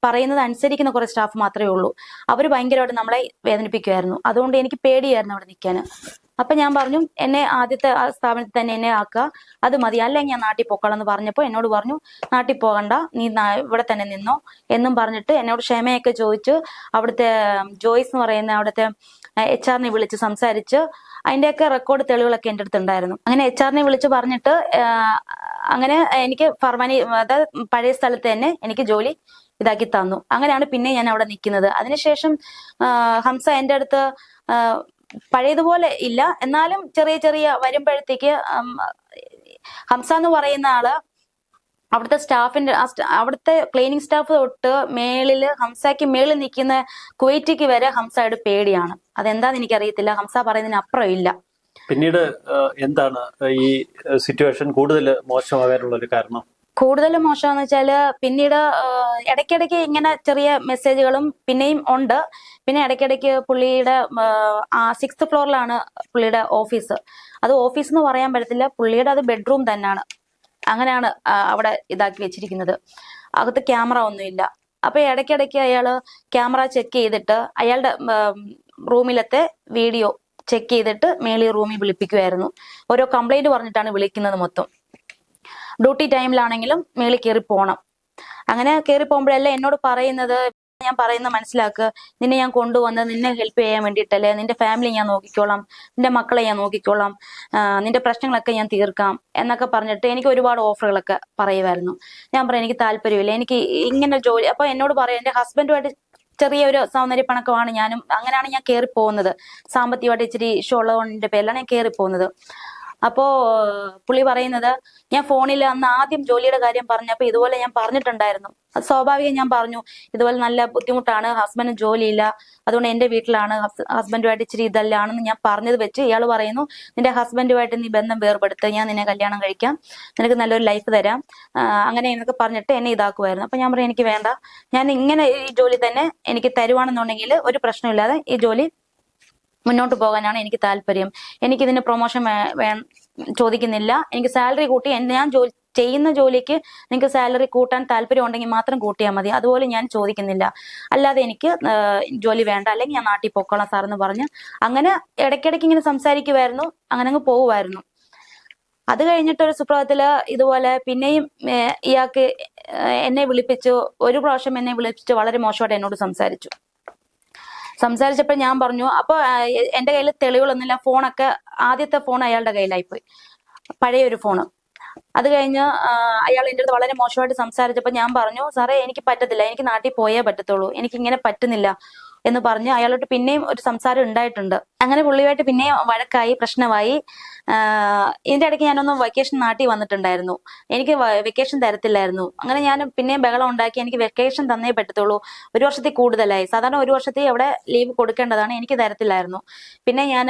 പറയുന്നത് അനുസരിക്കുന്ന കുറെ സ്റ്റാഫ് മാത്രമേ ഉള്ളൂ. അവർ ഭയങ്കരമായിട്ട് നമ്മളെ വേദനിപ്പിക്കുമായിരുന്നു. അതുകൊണ്ട് എനിക്ക് പേടിയായിരുന്നു അവിടെ നിൽക്കാൻ. അപ്പൊ ഞാൻ പറഞ്ഞു, എന്നെ ആദ്യത്തെ ആ സ്ഥാപനത്തിൽ തന്നെ എന്നെ ആക്കുക, അത് മതി, അല്ലെങ്കിൽ ഞാൻ നാട്ടിൽ പോക്കളെന്ന് പറഞ്ഞപ്പോൾ എന്നോട് പറഞ്ഞു, നാട്ടിൽ പോകണ്ട, നീ ഇവിടെ തന്നെ നിന്നോ എന്നും പറഞ്ഞിട്ട് എന്നോട് ക്ഷമയൊക്കെ ചോദിച്ചു. അവിടുത്തെ ജോയ്സ് എന്ന് പറയുന്ന അവിടുത്തെ HR വിളിച്ച് സംസാരിച്ച് അതിന്റെയൊക്കെ റെക്കോർഡ് തെളിവുകളൊക്കെ എൻ്റെ അടുത്തുണ്ടായിരുന്നു. അങ്ങനെ HR വിളിച്ച് പറഞ്ഞിട്ട് അങ്ങനെ എനിക്ക് ഫർമാനി, അതായത് പഴയ സ്ഥലത്ത് തന്നെ എനിക്ക് ജോലി ഇതാക്കി തന്നു. അങ്ങനെയാണ് പിന്നെ ഞാൻ അവിടെ നിൽക്കുന്നത്. അതിനുശേഷം ഹംസ എൻ്റെ അടുത്ത് പഴയതുപോലെ ഇല്ല, എന്നാലും ചെറിയ ചെറിയ വരുമ്പോഴത്തേക്ക് ഹംസ എന്ന് പറയുന്ന ആള് അവിടുത്തെ സ്റ്റാഫിന്റെ അവിടുത്തെ ക്ലീനിങ് സ്റ്റാഫ് തൊട്ട് മേളില് ഹംസയ്ക്ക് മേളിൽ നിൽക്കുന്ന കുവൈറ്റിക്ക് വരെ ഹംസയുടെ പേടിയാണ്. അതെന്താന്ന് എനിക്കറിയത്തില്ല. ഹംസ പറയുന്നതിന് അപ്പുറം ഇല്ല. പിന്നീട് എന്താണ് ഈ സിറ്റുവേഷൻ കൂടുതൽ മോശമാകാനുള്ള ഒരു കാരണം? കൂടുതൽ മോശമെന്ന് വെച്ചാല് പിന്നീട് ഇടയ്ക്കിടയ്ക്ക് ഇങ്ങനെ ചെറിയ മെസ്സേജുകളും പിന്നെയും ഉണ്ട്. പിന്നെ ഇടയ്ക്കിടയ്ക്ക് പുള്ളിയുടെ 6th ഫ്ലോറിലാണ് പുള്ളിയുടെ ഓഫീസ്. അത് ഓഫീസ് എന്ന് പറയാൻ പറ്റത്തില്ല, പുള്ളിയുടെ അത് ബെഡ്റൂം തന്നെയാണ്. അങ്ങനെയാണ് അവിടെ ഇതാക്കി വെച്ചിരിക്കുന്നത്. അകത്ത് ക്യാമറ ഒന്നുമില്ല. അപ്പൊ ഇടയ്ക്കിടയ്ക്ക് അയാള് ക്യാമറ ചെക്ക് ചെയ്തിട്ട് അയാളുടെ റൂമിലത്തെ വീഡിയോ ചെക്ക് ചെയ്തിട്ട് മേളിൽ റൂമിൽ വിളിപ്പിക്കുമായിരുന്നു. ഓരോ കംപ്ലൈന്റ് പറഞ്ഞിട്ടാണ് വിളിക്കുന്നത് മൊത്തം. ഡ്യൂട്ടി ടൈമിലാണെങ്കിലും മേളിൽ കയറി പോകണം. അങ്ങനെ കയറി പോകുമ്പോഴല്ലേ എന്നോട് പറയുന്നത്, ഞാൻ പറയുന്നത് മനസ്സിലാക്കുക, നിന്നെ ഞാൻ കൊണ്ടുവന്നത് നിന്നെ ഹെൽപ്പ് ചെയ്യാൻ വേണ്ടിയിട്ടല്ലേ, നിന്റെ ഫാമിലി ഞാൻ നോക്കിക്കോളാം, നിന്റെ മക്കളെ ഞാൻ നോക്കിക്കോളാം, നിന്റെ പ്രശ്നങ്ങളൊക്കെ ഞാൻ തീർക്കാം എന്നൊക്കെ പറഞ്ഞിട്ട് എനിക്ക് ഒരുപാട് ഓഫറുകളൊക്കെ പറയുമായിരുന്നു. ഞാൻ പറയാം, എനിക്ക് താല്പര്യമില്ല, എനിക്ക് ഇങ്ങനെ ജോലി. അപ്പൊ എന്നോട് പറയാം, എന്റെ ഹസ്ബൻഡുമായിട്ട് ചെറിയൊരു സൗന്ദര്യപ്പണക്കമാണ് ഞാനും. അങ്ങനെയാണ് ഞാൻ കയറി പോകുന്നത്. സാമ്പത്തികമായിട്ട് ഇച്ചിരി ഇഷ്യൂ ഉള്ളതിന്റെ പേരിലാണ് ഞാൻ കയറി പോകുന്നത്. അപ്പോ പുള്ളി പറയുന്നത്, ഞാൻ ഫോണിൽ അന്ന് ആദ്യം ജോലിയുടെ കാര്യം പറഞ്ഞപ്പോ ഇതുപോലെ ഞാൻ പറഞ്ഞിട്ടുണ്ടായിരുന്നു. അത് സ്വാഭാവികം. ഞാൻ പറഞ്ഞു, ഇതുപോലെ നല്ല ബുദ്ധിമുട്ടാണ്, ഹസ്ബൻഡിന് ജോലിയില്ല, അതുകൊണ്ട് എന്റെ വീട്ടിലാണ്, ഹസ്ബൻഡുമായിട്ട് ഇച്ചിരി ഇതല്ലാണെന്ന് ഞാൻ പറഞ്ഞത് വെച്ച് ഇയാൾ പറയുന്നു, നിന്റെ ഹസ്ബൻഡുമായിട്ട് നീ ബന്ധം വേർപെടുത്ത്, ഞാൻ നിന്നെ കല്യാണം കഴിക്കാം, നിനക്ക് നല്ലൊരു ലൈഫ് തരാം, അങ്ങനെ എന്നൊക്കെ പറഞ്ഞിട്ട് എന്നെ ഇതാക്കുമായിരുന്നു. അപ്പൊ ഞാൻ പറഞ്ഞു, എനിക്ക് വേണ്ട, ഞാൻ ഇങ്ങനെ ഈ ജോലി തന്നെ എനിക്ക് തരുവാണെന്നുണ്ടെങ്കിൽ ഒരു പ്രശ്നമില്ലാതെ ഈ ജോലി മുന്നോട്ട് പോകാനാണ് എനിക്ക് താല്പര്യം. എനിക്കിതിന് പ്രൊമോഷൻ ചോദിക്കുന്നില്ല. എനിക്ക് സാലറി കൂട്ടി, ഞാൻ ചെയ്യുന്ന ജോലിക്ക് നിങ്ങൾക്ക് സാലറി കൂട്ടാൻ താല്പര്യം ഉണ്ടെങ്കിൽ മാത്രം കൂട്ടിയാൽ മതി, അതുപോലെ ഞാൻ ചോദിക്കുന്നില്ല. അല്ലാതെ എനിക്ക് ജോലി വേണ്ട, അല്ലെങ്കിൽ ഞാൻ നാട്ടിൽ പൊക്കോളാം സാറെന്ന് പറഞ്ഞ് അങ്ങനെ ഇടയ്ക്കിടയ്ക്ക് ഇങ്ങനെ സംസാരിക്കുമായിരുന്നു. അങ്ങനെ അങ്ങ് പോകുമായിരുന്നു. അത് കഴിഞ്ഞിട്ടൊരു സുപ്രഭാതത്തില് ഇതുപോലെ പിന്നെയും ഇയാൾക്ക് എന്നെ വിളിപ്പിച്ചു. ഒരു പ്രാവശ്യം എന്നെ വിളിപ്പിച്ച് വളരെ മോശമായിട്ട് എന്നോട് സംസാരിച്ചപ്പോൾ ഞാൻ പറഞ്ഞു, അപ്പൊ എന്റെ കയ്യിൽ തെളിവുകളൊന്നുമില്ല. ഫോണൊക്കെ ആദ്യത്തെ ഫോൺ അയാളുടെ കയ്യിലായിപ്പോയി, പഴയൊരു ഫോണ്. അത് കഴിഞ്ഞ് അയാൾ എൻ്റെ അടുത്ത് വളരെ മോശമായിട്ട് സംസാരിച്ചപ്പോൾ ഞാൻ പറഞ്ഞു, സാറേ എനിക്ക് പറ്റത്തില്ല, എനിക്ക് നാട്ടിൽ പോയേ പറ്റത്തുള്ളൂ, എനിക്ക് ഇങ്ങനെ പറ്റുന്നില്ല എന്ന് പറഞ്ഞ് അയാളോട്ട് പിന്നെയും ഒരു സംസാരം ഉണ്ടായിട്ടുണ്ട്. അങ്ങനെ പുള്ളിയുമായിട്ട് പിന്നെയും വഴക്കായി, പ്രശ്നമായി. ഇതിന്റെ ഇടയ്ക്ക് ഞാനൊന്ന് വെക്കേഷൻ നാട്ടിൽ വന്നിട്ടുണ്ടായിരുന്നു. എനിക്ക് വെക്കേഷൻ തരത്തില്ലായിരുന്നു. അങ്ങനെ ഞാൻ പിന്നെയും ബഹളം ഉണ്ടാക്കി. എനിക്ക് വെക്കേഷൻ തന്നേ പറ്റത്തുള്ളൂ, 1 വർഷത്തിൽ കൂടുതലായി. സാധാരണ 1 വർഷത്തിൽ അവിടെ ലീവ് കൊടുക്കേണ്ടതാണ്, എനിക്ക് തരത്തില്ലായിരുന്നു. പിന്നെ ഞാൻ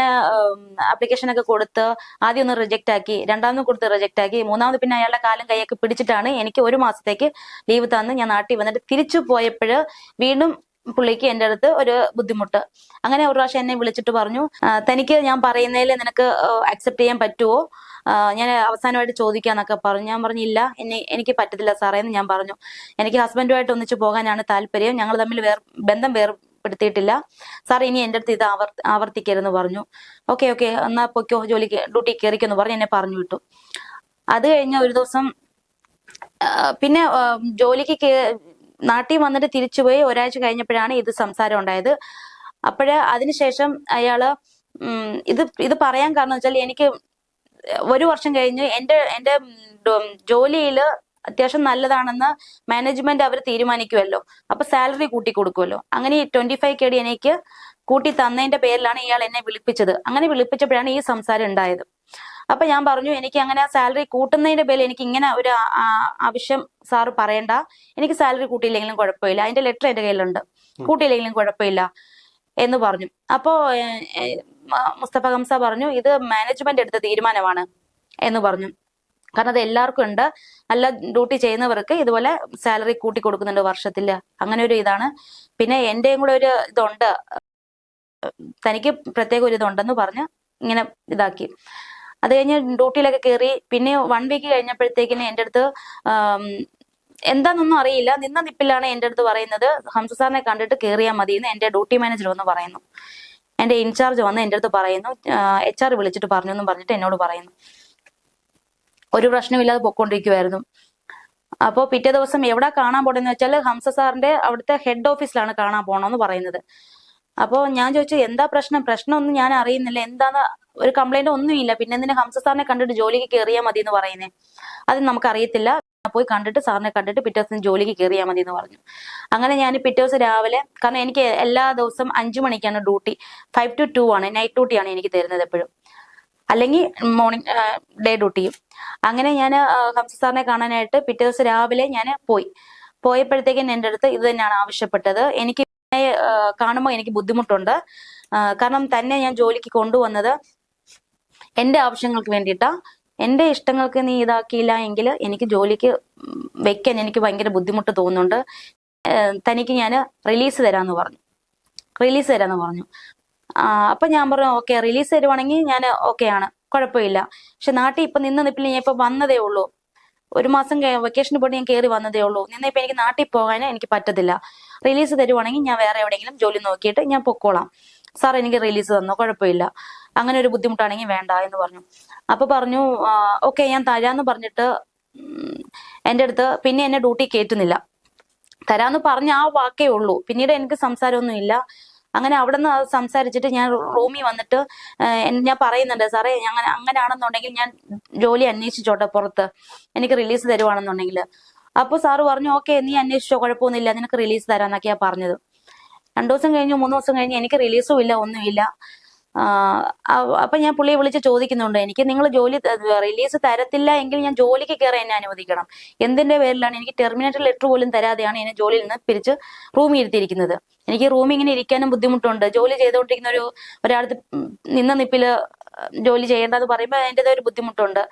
ആപ്ലിക്കേഷൻ ഒക്കെ കൊടുത്ത് ആദ്യം ഒന്ന് റിജക്റ്റ് ആക്കി, രണ്ടാമതും കൊടുത്ത് റിജക്റ്റ് ആക്കി, മൂന്നാമത് പിന്നെ അയാളുടെ കാലും കൈയൊക്കെ പിടിച്ചിട്ടാണ് എനിക്ക് 1 മാസത്തേക്ക് ലീവ് തന്ന് ഞാൻ നാട്ടിൽ വന്നിട്ട് തിരിച്ചു പോയപ്പോൾ വീണ്ടും പുള്ളിക്ക് എൻ്റെ അടുത്ത് ഒരു ബുദ്ധിമുട്ട്. അങ്ങനെ ഒരു പ്രാവശ്യം എന്നെ വിളിച്ചിട്ട് പറഞ്ഞു, തനിക്ക് ഞാൻ പറയുന്നതിൽ നിനക്ക് അക്സെപ്റ്റ് ചെയ്യാൻ പറ്റുമോ, ഞാൻ അവസാനമായിട്ട് ചോദിക്കാന്നൊക്കെ പറഞ്ഞു. ഞാൻ പറഞ്ഞു, ഇല്ല, എനിക്ക് പറ്റത്തില്ല സാറേ എന്ന് ഞാൻ പറഞ്ഞു. എനിക്ക് ഹസ്ബൻഡുമായിട്ട് ഒന്നിച്ച് പോകാനാണ് താല്പര്യം, ഞങ്ങൾ തമ്മിൽ ബന്ധം ബോധ്യപ്പെടുത്തിയിട്ടില്ല. സാർ ഇനി എൻ്റെ അടുത്ത് ഇത് ആവർത്തിക്കരുതെന്ന് പറഞ്ഞു. ഓക്കെ ഓക്കെ എന്നാ പൊയ്ക്കോ, ഡ്യൂട്ടി കയറിക്കെന്ന് പറഞ്ഞ് എന്നെ പറഞ്ഞു വിട്ടു. അത് കഴിഞ്ഞ ഒരു ദിവസം പിന്നെ ജോലിക്ക് നാട്ടിൽ വന്നിട്ട് തിരിച്ചുപോയി ഒരാഴ്ച കഴിഞ്ഞപ്പോഴാണ് ഇത് സംസാരം ഉണ്ടായത്. അതിനുശേഷം അയാള് ഇത് പറയാൻ കാരണം വെച്ചാൽ എനിക്ക് ഒരു വർഷം കഴിഞ്ഞ് എന്റെ ജോലിയിൽ അത്യാവശ്യം നല്ലതാണെന്ന് മാനേജ്മെന്റ് അവർ തീരുമാനിക്കുമല്ലോ, അപ്പൊ സാലറി കൂട്ടി കൊടുക്കുമല്ലോ. അങ്ങനെ 25K എനിക്ക് കൂട്ടി തന്നതിന്റെ പേരിലാണ് ഇയാൾ എന്നെ വിളിപ്പിച്ചത്. അങ്ങനെ വിളിപ്പിച്ചപ്പോഴാണ് ഈ സംസാരം ഉണ്ടായത്. അപ്പൊ ഞാൻ പറഞ്ഞു, എനിക്ക് അങ്ങനെ സാലറി കൂട്ടുന്നതിന്റെ പേരിൽ എനിക്ക് ഇങ്ങനെ ഒരു ആവശ്യം സാറ് പറയണ്ട, എനിക്ക് സാലറി കൂട്ടിയില്ലെങ്കിലും കുഴപ്പമില്ല, അതിന്റെ ലെറ്റർ എന്റെ കയ്യിലുണ്ട്, കൂട്ടിയില്ലെങ്കിലും കുഴപ്പമില്ല എന്ന് പറഞ്ഞു. അപ്പോ മുസ്തഫ ഹംസ പറഞ്ഞു, ഇത് മാനേജ്മെന്റ് എടുത്ത തീരുമാനമാണ് എന്ന് പറഞ്ഞു. കാരണം അത് എല്ലാവർക്കും ഉണ്ട്, നല്ല ഡ്യൂട്ടി ചെയ്യുന്നവർക്ക് ഇതുപോലെ സാലറി കൂട്ടി കൊടുക്കുന്നുണ്ട് വർഷത്തില്, അങ്ങനെ ഒരു ഇതാണ്. പിന്നെ എന്റെയും കൂടെ ഒരു ഇതുണ്ട്, തനിക്ക് പ്രത്യേക ഒരു ഇതുണ്ടെന്ന് പറഞ്ഞ് ഇങ്ങനെ ഇതാക്കി. അത് കഴിഞ്ഞ് ഡ്യൂട്ടിയിലൊക്കെ കയറി. പിന്നെ 1 വീക്ക് കഴിഞ്ഞപ്പോഴത്തേക്കിന് എൻ്റെ അടുത്ത് എന്താണെന്നൊന്നും അറിയില്ല, നിന്ന നിപ്പിലാണ് എൻ്റെ അടുത്ത് പറയുന്നത്, ഹംസ സാറിനെ കണ്ടിട്ട് കയറിയാൽ മതി എന്ന് എൻ്റെ ഡ്യൂട്ടി മാനേജർ വന്ന് പറയുന്നു. എൻ്റെ ഇൻചാർജ് വന്ന് എൻ്റെ അടുത്ത് പറയുന്നു, HR വിളിച്ചിട്ട് പറഞ്ഞു എന്നും പറഞ്ഞിട്ട് എന്നോട് പറയുന്നു. ഒരു പ്രശ്നമില്ലാതെ പൊക്കോണ്ടിരിക്കുവായിരുന്നു. അപ്പോൾ പിറ്റേ ദിവസം എവിടെ കാണാൻ പോണെന്ന് വെച്ചാൽ ഹംസ സാറിന്റെ അവിടുത്തെ ഹെഡ് ഓഫീസിലാണ് കാണാൻ പോകണമെന്ന് പറയുന്നത്. അപ്പോൾ ഞാൻ ചോദിച്ചു, എന്താ പ്രശ്നമൊന്നും ഞാൻ അറിയുന്നില്ല, എന്താന്ന് ഒരു കംപ്ലൈന്റ് ഒന്നുമില്ല, പിന്നെ എന്തിനാ ഹംസ സാറിനെ കണ്ടിട്ട് ജോലിക്ക് കയറിയാൽ മതി എന്ന് പറയുന്നേ? അത് നമുക്കറിയത്തില്ല, പോയി കണ്ടിട്ട് സാറിനെ കണ്ടിട്ട് പിറ്റേ ദിവസം ജോലിക്ക് കയറിയാൽ മതി എന്ന് പറഞ്ഞു. അങ്ങനെ ഞാൻ പിറ്റേ ദിവസം രാവിലെ, കാരണം എനിക്ക് എല്ലാ ദിവസവും 5 മണിക്കാണ് ഡ്യൂട്ടി, 5 to 2 ആണ്, നൈറ്റ് ഡ്യൂട്ടിയാണ് എനിക്ക് തരുന്നത് എപ്പോഴും, അല്ലെങ്കിൽ മോർണിംഗ് ഡേ ഡ്യൂട്ടിയും. അങ്ങനെ ഞാൻ ഹംസ സാറിനെ കാണാനായിട്ട് പിറ്റേ ദിവസം രാവിലെ ഞാൻ പോയപ്പോഴത്തേക്കും എൻ്റെ അടുത്ത് ഇത് തന്നെയാണ് ആവശ്യപ്പെട്ടത്. എനിക്ക് കാണുമ്പോൾ എനിക്ക് ബുദ്ധിമുട്ടുണ്ട്, കാരണം തന്നെ ഞാൻ ജോലിക്ക് കൊണ്ടുവന്നത് എൻ്റെ ആവശ്യങ്ങൾക്ക് വേണ്ടിയിട്ടാ, എൻ്റെ ഇഷ്ടങ്ങൾക്ക് നീ ഇതാക്കിയില്ല എങ്കിൽ എനിക്ക് ജോലിക്ക് വെക്കാൻ എനിക്ക് ഭയങ്കര ബുദ്ധിമുട്ട് തോന്നുന്നുണ്ട്, തനിക്ക് ഞാൻ റിലീസ് തരാന്ന് പറഞ്ഞു. അപ്പൊ ഞാൻ പറഞ്ഞു, ഓക്കെ റിലീസ് തരുവാണെങ്കിൽ ഞാൻ ഓക്കെ ആണ്, കുഴപ്പമില്ല. പക്ഷെ നാട്ടിൽ ഇപ്പൊ നിപ്പിൽ ഞാൻ ഇപ്പൊ വന്നതേ ഉള്ളൂ, 1 മാസം വെക്കേഷന് പോയിട്ട് ഞാൻ കയറി വന്നതേ ഉള്ളൂ, ഇപ്പൊ എനിക്ക് നാട്ടിൽ പോകാൻ എനിക്ക് പറ്റത്തില്ല. റിലീസ് തരുവാണെങ്കിൽ ഞാൻ വേറെ എവിടെയെങ്കിലും ജോലി നോക്കിയിട്ട് ഞാൻ പൊക്കോളാം, സാർ എനിക്ക് റിലീസ് തന്നോ, കുഴപ്പമില്ല, അങ്ങനെ ഒരു ബുദ്ധിമുട്ടാണെങ്കിൽ വേണ്ട എന്ന് പറഞ്ഞു. അപ്പൊ പറഞ്ഞു ഓക്കെ ഞാൻ തരാന്ന് പറഞ്ഞിട്ട് എൻ്റെ അടുത്ത് പിന്നെ എന്നെ ഡ്യൂട്ടി കയറ്റുന്നില്ല. തരാന്ന് പറഞ്ഞ ആ വാക്കേ ഉള്ളൂ, പിന്നീട് എനിക്ക് സംസാരമൊന്നും ഇല്ല. അങ്ങനെ അവിടെ നിന്ന് സംസാരിച്ചിട്ട് ഞാൻ റൂമിൽ വന്നിട്ട് ഞാൻ പറയുന്നുണ്ട്, സാറേ അങ്ങനെയാണെന്നുണ്ടെങ്കിൽ ഞാൻ ജോലി അന്വേഷിച്ചോട്ടെ പുറത്ത്, എനിക്ക് റിലീസ് തരുവാണെന്നുണ്ടെങ്കിൽ. അപ്പൊ സാറ് പറഞ്ഞു, ഓക്കെ നീ അന്വേഷിച്ചോ, കുഴപ്പമൊന്നുമില്ല, നിനക്ക് റിലീസ് തരാന്നൊക്കെയാ പറഞ്ഞത്. 2 ദിവസം കഴിഞ്ഞു, 3 ദിവസം കഴിഞ്ഞ് എനിക്ക് റിലീസും ഇല്ല, ഒന്നുമില്ല. അപ്പൊ ഞാൻ പുള്ളിയെ വിളിച്ച് ചോദിക്കുന്നുണ്ട്, എനിക്ക് നിങ്ങൾ റിലീസ് തരത്തില്ല എങ്കിൽ ഞാൻ ജോലിക്ക് കയറാൻ എന്നെ അനുവദിക്കണം, എന്തിന്റെ പേരിലാണ് എനിക്ക് ടെർമിനേറ്റർ ലെറ്റർ പോലും തരാതെയാണ് എന്നെ ജോലിയിൽ നിന്ന് പിരിച്ച് റൂമിൽ ഇരുത്തിയിരിക്കുന്നത്. എനിക്ക് റൂമിൽ ഇങ്ങനെ ഇരിക്കാനും ബുദ്ധിമുട്ടുണ്ട്, ജോലി ചെയ്തുകൊണ്ടിരിക്കുന്ന ഒരാൾക്ക് നിന്ന നിപ്പില് ജോലി ചെയ്യേണ്ടത് പറയുമ്പോൾ അതിൻ്റെതായ ഒരു ബുദ്ധിമുട്ടുണ്ട്.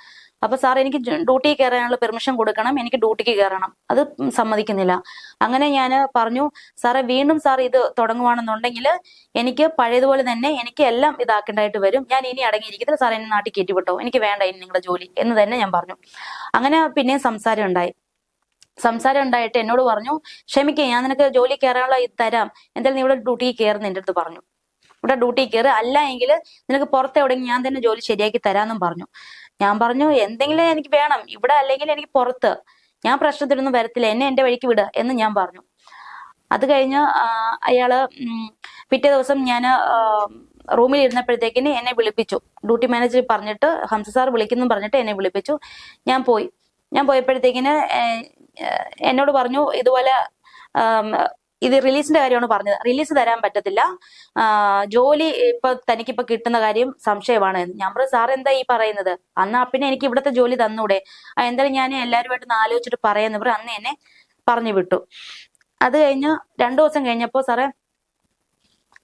അപ്പൊ സാർ എനിക്ക് ഡ്യൂട്ടിക്ക് കയറാനുള്ള പെർമിഷൻ കൊടുക്കണം, എനിക്ക് ഡ്യൂട്ടിക്ക് കയറണം, അത് സമ്മതിക്കുന്നില്ല. അങ്ങനെ ഞാൻ പറഞ്ഞു, സാറേ വീണ്ടും സാർ ഇത് തുടങ്ങുവാണെന്നുണ്ടെങ്കിൽ എനിക്ക് പഴയതുപോലെ തന്നെ എനിക്ക് എല്ലാം ഇതാക്കേണ്ടതായിട്ട് വരും, ഞാൻ ഇനി അടങ്ങിയിരിക്കത്തില്ല, സാർ എന്നെ നാട്ടിൽ കയറ്റി വിട്ടോ, എനിക്ക് വേണ്ട ഇനി നിങ്ങളുടെ ജോലി എന്ന് തന്നെ ഞാൻ പറഞ്ഞു. അങ്ങനെ പിന്നെയും സംസാരം ഉണ്ടായിട്ട് എന്നോട് പറഞ്ഞു, ക്ഷമിക്കേ ഞാൻ നിനക്ക് ജോലി കയറാനുള്ള ഇത് തരാം, എന്തായാലും നീ ഇവിടെ ഡ്യൂട്ടിക്ക് കയറുന്ന എൻ്റെ അടുത്ത് പറഞ്ഞു, ഇവിടെ ഡ്യൂട്ടിക്ക് കയറ്, അല്ല എങ്കിൽ നിനക്ക് പുറത്ത് എവിടെയെങ്കിലും ഞാൻ തന്നെ ജോലി ശരിയാക്കി തരാമെന്നും പറഞ്ഞു. ഞാൻ പറഞ്ഞു, എന്തെങ്കിലും എനിക്ക് വേണം ഇവിടെ, അല്ലെങ്കിൽ എനിക്ക് പുറത്ത്, ഞാൻ പ്രശ്നത്തിനൊന്നും വരത്തില്ല, എന്നെ എൻ്റെ വഴിക്ക് വിട് എന്ന് ഞാൻ പറഞ്ഞു. അത് കഴിഞ്ഞ് അയാള് പിറ്റേ ദിവസം ഞാൻ റൂമിൽ ഇരുന്നപ്പോഴത്തേക്കിന് എന്നെ വിളിപ്പിച്ചു, ഡ്യൂട്ടി മാനേജർ പറഞ്ഞിട്ട് ഹംസ സാർ വിളിക്കുന്നു പറഞ്ഞിട്ട് എന്നെ വിളിപ്പിച്ചു. ഞാൻ പോയപ്പോഴത്തേക്കിന് എന്നോട് പറഞ്ഞു, ഇതുപോലെ ഇത് റിലീസിന്റെ കാര്യമാണ് പറഞ്ഞത്, റിലീസ് തരാൻ പറ്റത്തില്ല, ജോലി തനിക്കിപ്പോ കിട്ടുന്ന കാര്യം സംശയമാണ്. ഞാൻ പറഞ്ഞു, സാർ എന്താ ഈ പറയുന്നത്, അന്ന് പിന്നെ എനിക്ക് ഇവിടുത്തെ ജോലി തന്നൂടെ, എന്തായാലും ഞാൻ എല്ലാവരുമായിട്ട് ആലോചിച്ചിട്ട് പറയാന്ന് പറഞ്ഞു. അന്ന് എന്നെ പറഞ്ഞു വിട്ടു. അത് കഴിഞ്ഞ് 2 ദിവസം കഴിഞ്ഞപ്പോ സാറേ,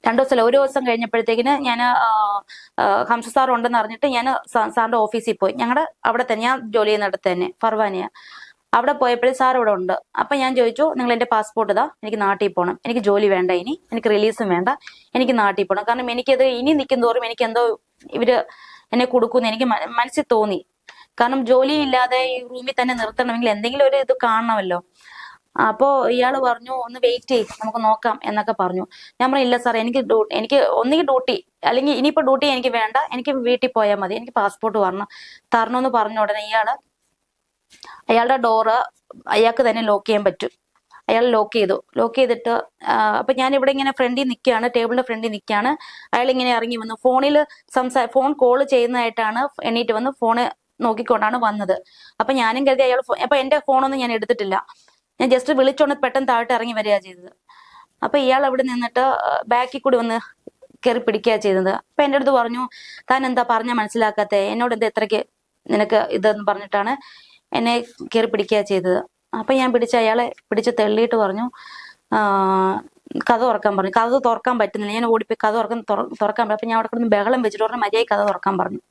2 ദിവസമല്ല 1 ദിവസം കഴിഞ്ഞപ്പോഴത്തേക്കിന് ഞാൻ ഹംസ സാർ ഉണ്ടെന്ന് അറിഞ്ഞിട്ട് ഞാൻ സാറിന്റെ ഓഫീസിൽ പോയി. ഞങ്ങളുടെ അവിടെ തന്നെ, ഞാൻ ജോലി ചെയ്യുന്നിടത്ത് തന്നെ, ഫർവാനിയ. അവിടെ പോയപ്പോഴും സാർ ഇവിടെ ഉണ്ട്. അപ്പൊ ഞാൻ ചോദിച്ചു, നിങ്ങൾ എന്റെ പാസ്പോർട്ട് ഇതാ, എനിക്ക് നാട്ടിൽ പോകണം, എനിക്ക് ജോലി വേണ്ട, ഇനി എനിക്ക് റിലീസും വേണ്ട, എനിക്ക് നാട്ടിൽ പോകണം. കാരണം എനിക്കത് ഇനി നിൽക്കും തോറും എനിക്ക് എന്തോ ഇവര് എന്നെ കൊടുക്കുമെന്ന് എനിക്ക് മനസ്സിൽ തോന്നി. കാരണം ജോലി ഇല്ലാതെ ഈ റൂമിൽ തന്നെ നിർത്തണമെങ്കിൽ എന്തെങ്കിലും ഒരു ഇത് കാണണമല്ലോ. അപ്പോൾ ഇയാൾ പറഞ്ഞു ഒന്ന് വെയിറ്റ് ചെയ്യ്, നമുക്ക് നോക്കാം എന്നൊക്കെ പറഞ്ഞു. ഞാൻ പറഞ്ഞു ഇല്ല സാർ, എനിക്ക് ഒന്നുകിൽ ഡ്യൂട്ടി, അല്ലെങ്കിൽ ഇനിയിപ്പോ ഡ്യൂട്ടി എനിക്ക് വേണ്ട, എനിക്ക് വീട്ടിൽ പോയാൽ മതി, എനിക്ക് പാസ്പോർട്ട് തരണമെന്ന് പറഞ്ഞ ഉടനെ അയാളുടെ ഡോറ് അയാൾക്ക് തന്നെ ലോക്ക് ചെയ്യാൻ പറ്റും. അയാൾ ലോക്ക് ചെയ്തിട്ട് അപ്പൊ ഞാൻ ഇവിടെ ഇങ്ങനെ ഫ്രണ്ടിൽ നിൽക്കുകയാണ്, ടേബിളിന്റെ ഫ്രണ്ടിൽ നിൽക്കുകയാണ്. അയാൾ ഇങ്ങനെ ഇറങ്ങി വന്നു, ഫോൺ കോൾ ചെയ്യുന്നതായിട്ടാണ് എണീറ്റ് വന്ന് ഫോണ് നോക്കിക്കൊണ്ടാണ് വന്നത്. അപ്പൊ ഞാനും കരുതി അയാൾ അപ്പൊ എന്റെ ഫോണൊന്നും ഞാൻ എടുത്തിട്ടില്ല, ഞാൻ ജസ്റ്റ് വിളിച്ചോണ്ട് പെട്ടെന്ന് താഴോട്ട് ഇറങ്ങി വരിക ചെയ്തത്. അപ്പൊ ഇയാൾ അവിടെ നിന്നിട്ട് ബാക്കിൽ കൂടി വന്ന് കയറി പിടിക്കുക ചെയ്തത്. അപ്പൊ എന്റെ അടുത്ത് പറഞ്ഞു, താൻ എന്താ പറഞ്ഞാൽ മനസ്സിലാക്കാത്തെ, എന്നോട് എന്താ എത്രയ്ക്ക് നിനക്ക് ഇതെന്ന് പറഞ്ഞിട്ടാണ് എന്നെ കയറി പിടിക്കുക ചെയ്തത്. അപ്പൊ ഞാൻ അയാളെ പിടിച്ച് തെള്ളിയിട്ട് പറഞ്ഞു, കഥ തുറക്കാൻ പറഞ്ഞു. കഥ തുറക്കാൻ പറ്റുന്നില്ല, ഞാൻ ഓടിപ്പോയി കഥ തുറക്കാൻ പറഞ്ഞു. അപ്പൊ ഞാൻ അവിടെ കിടന്ന് ബഹളം വെച്ചിട്ട് പറഞ്ഞ മര്യാദ കഥ തുറക്കാൻ പറഞ്ഞു.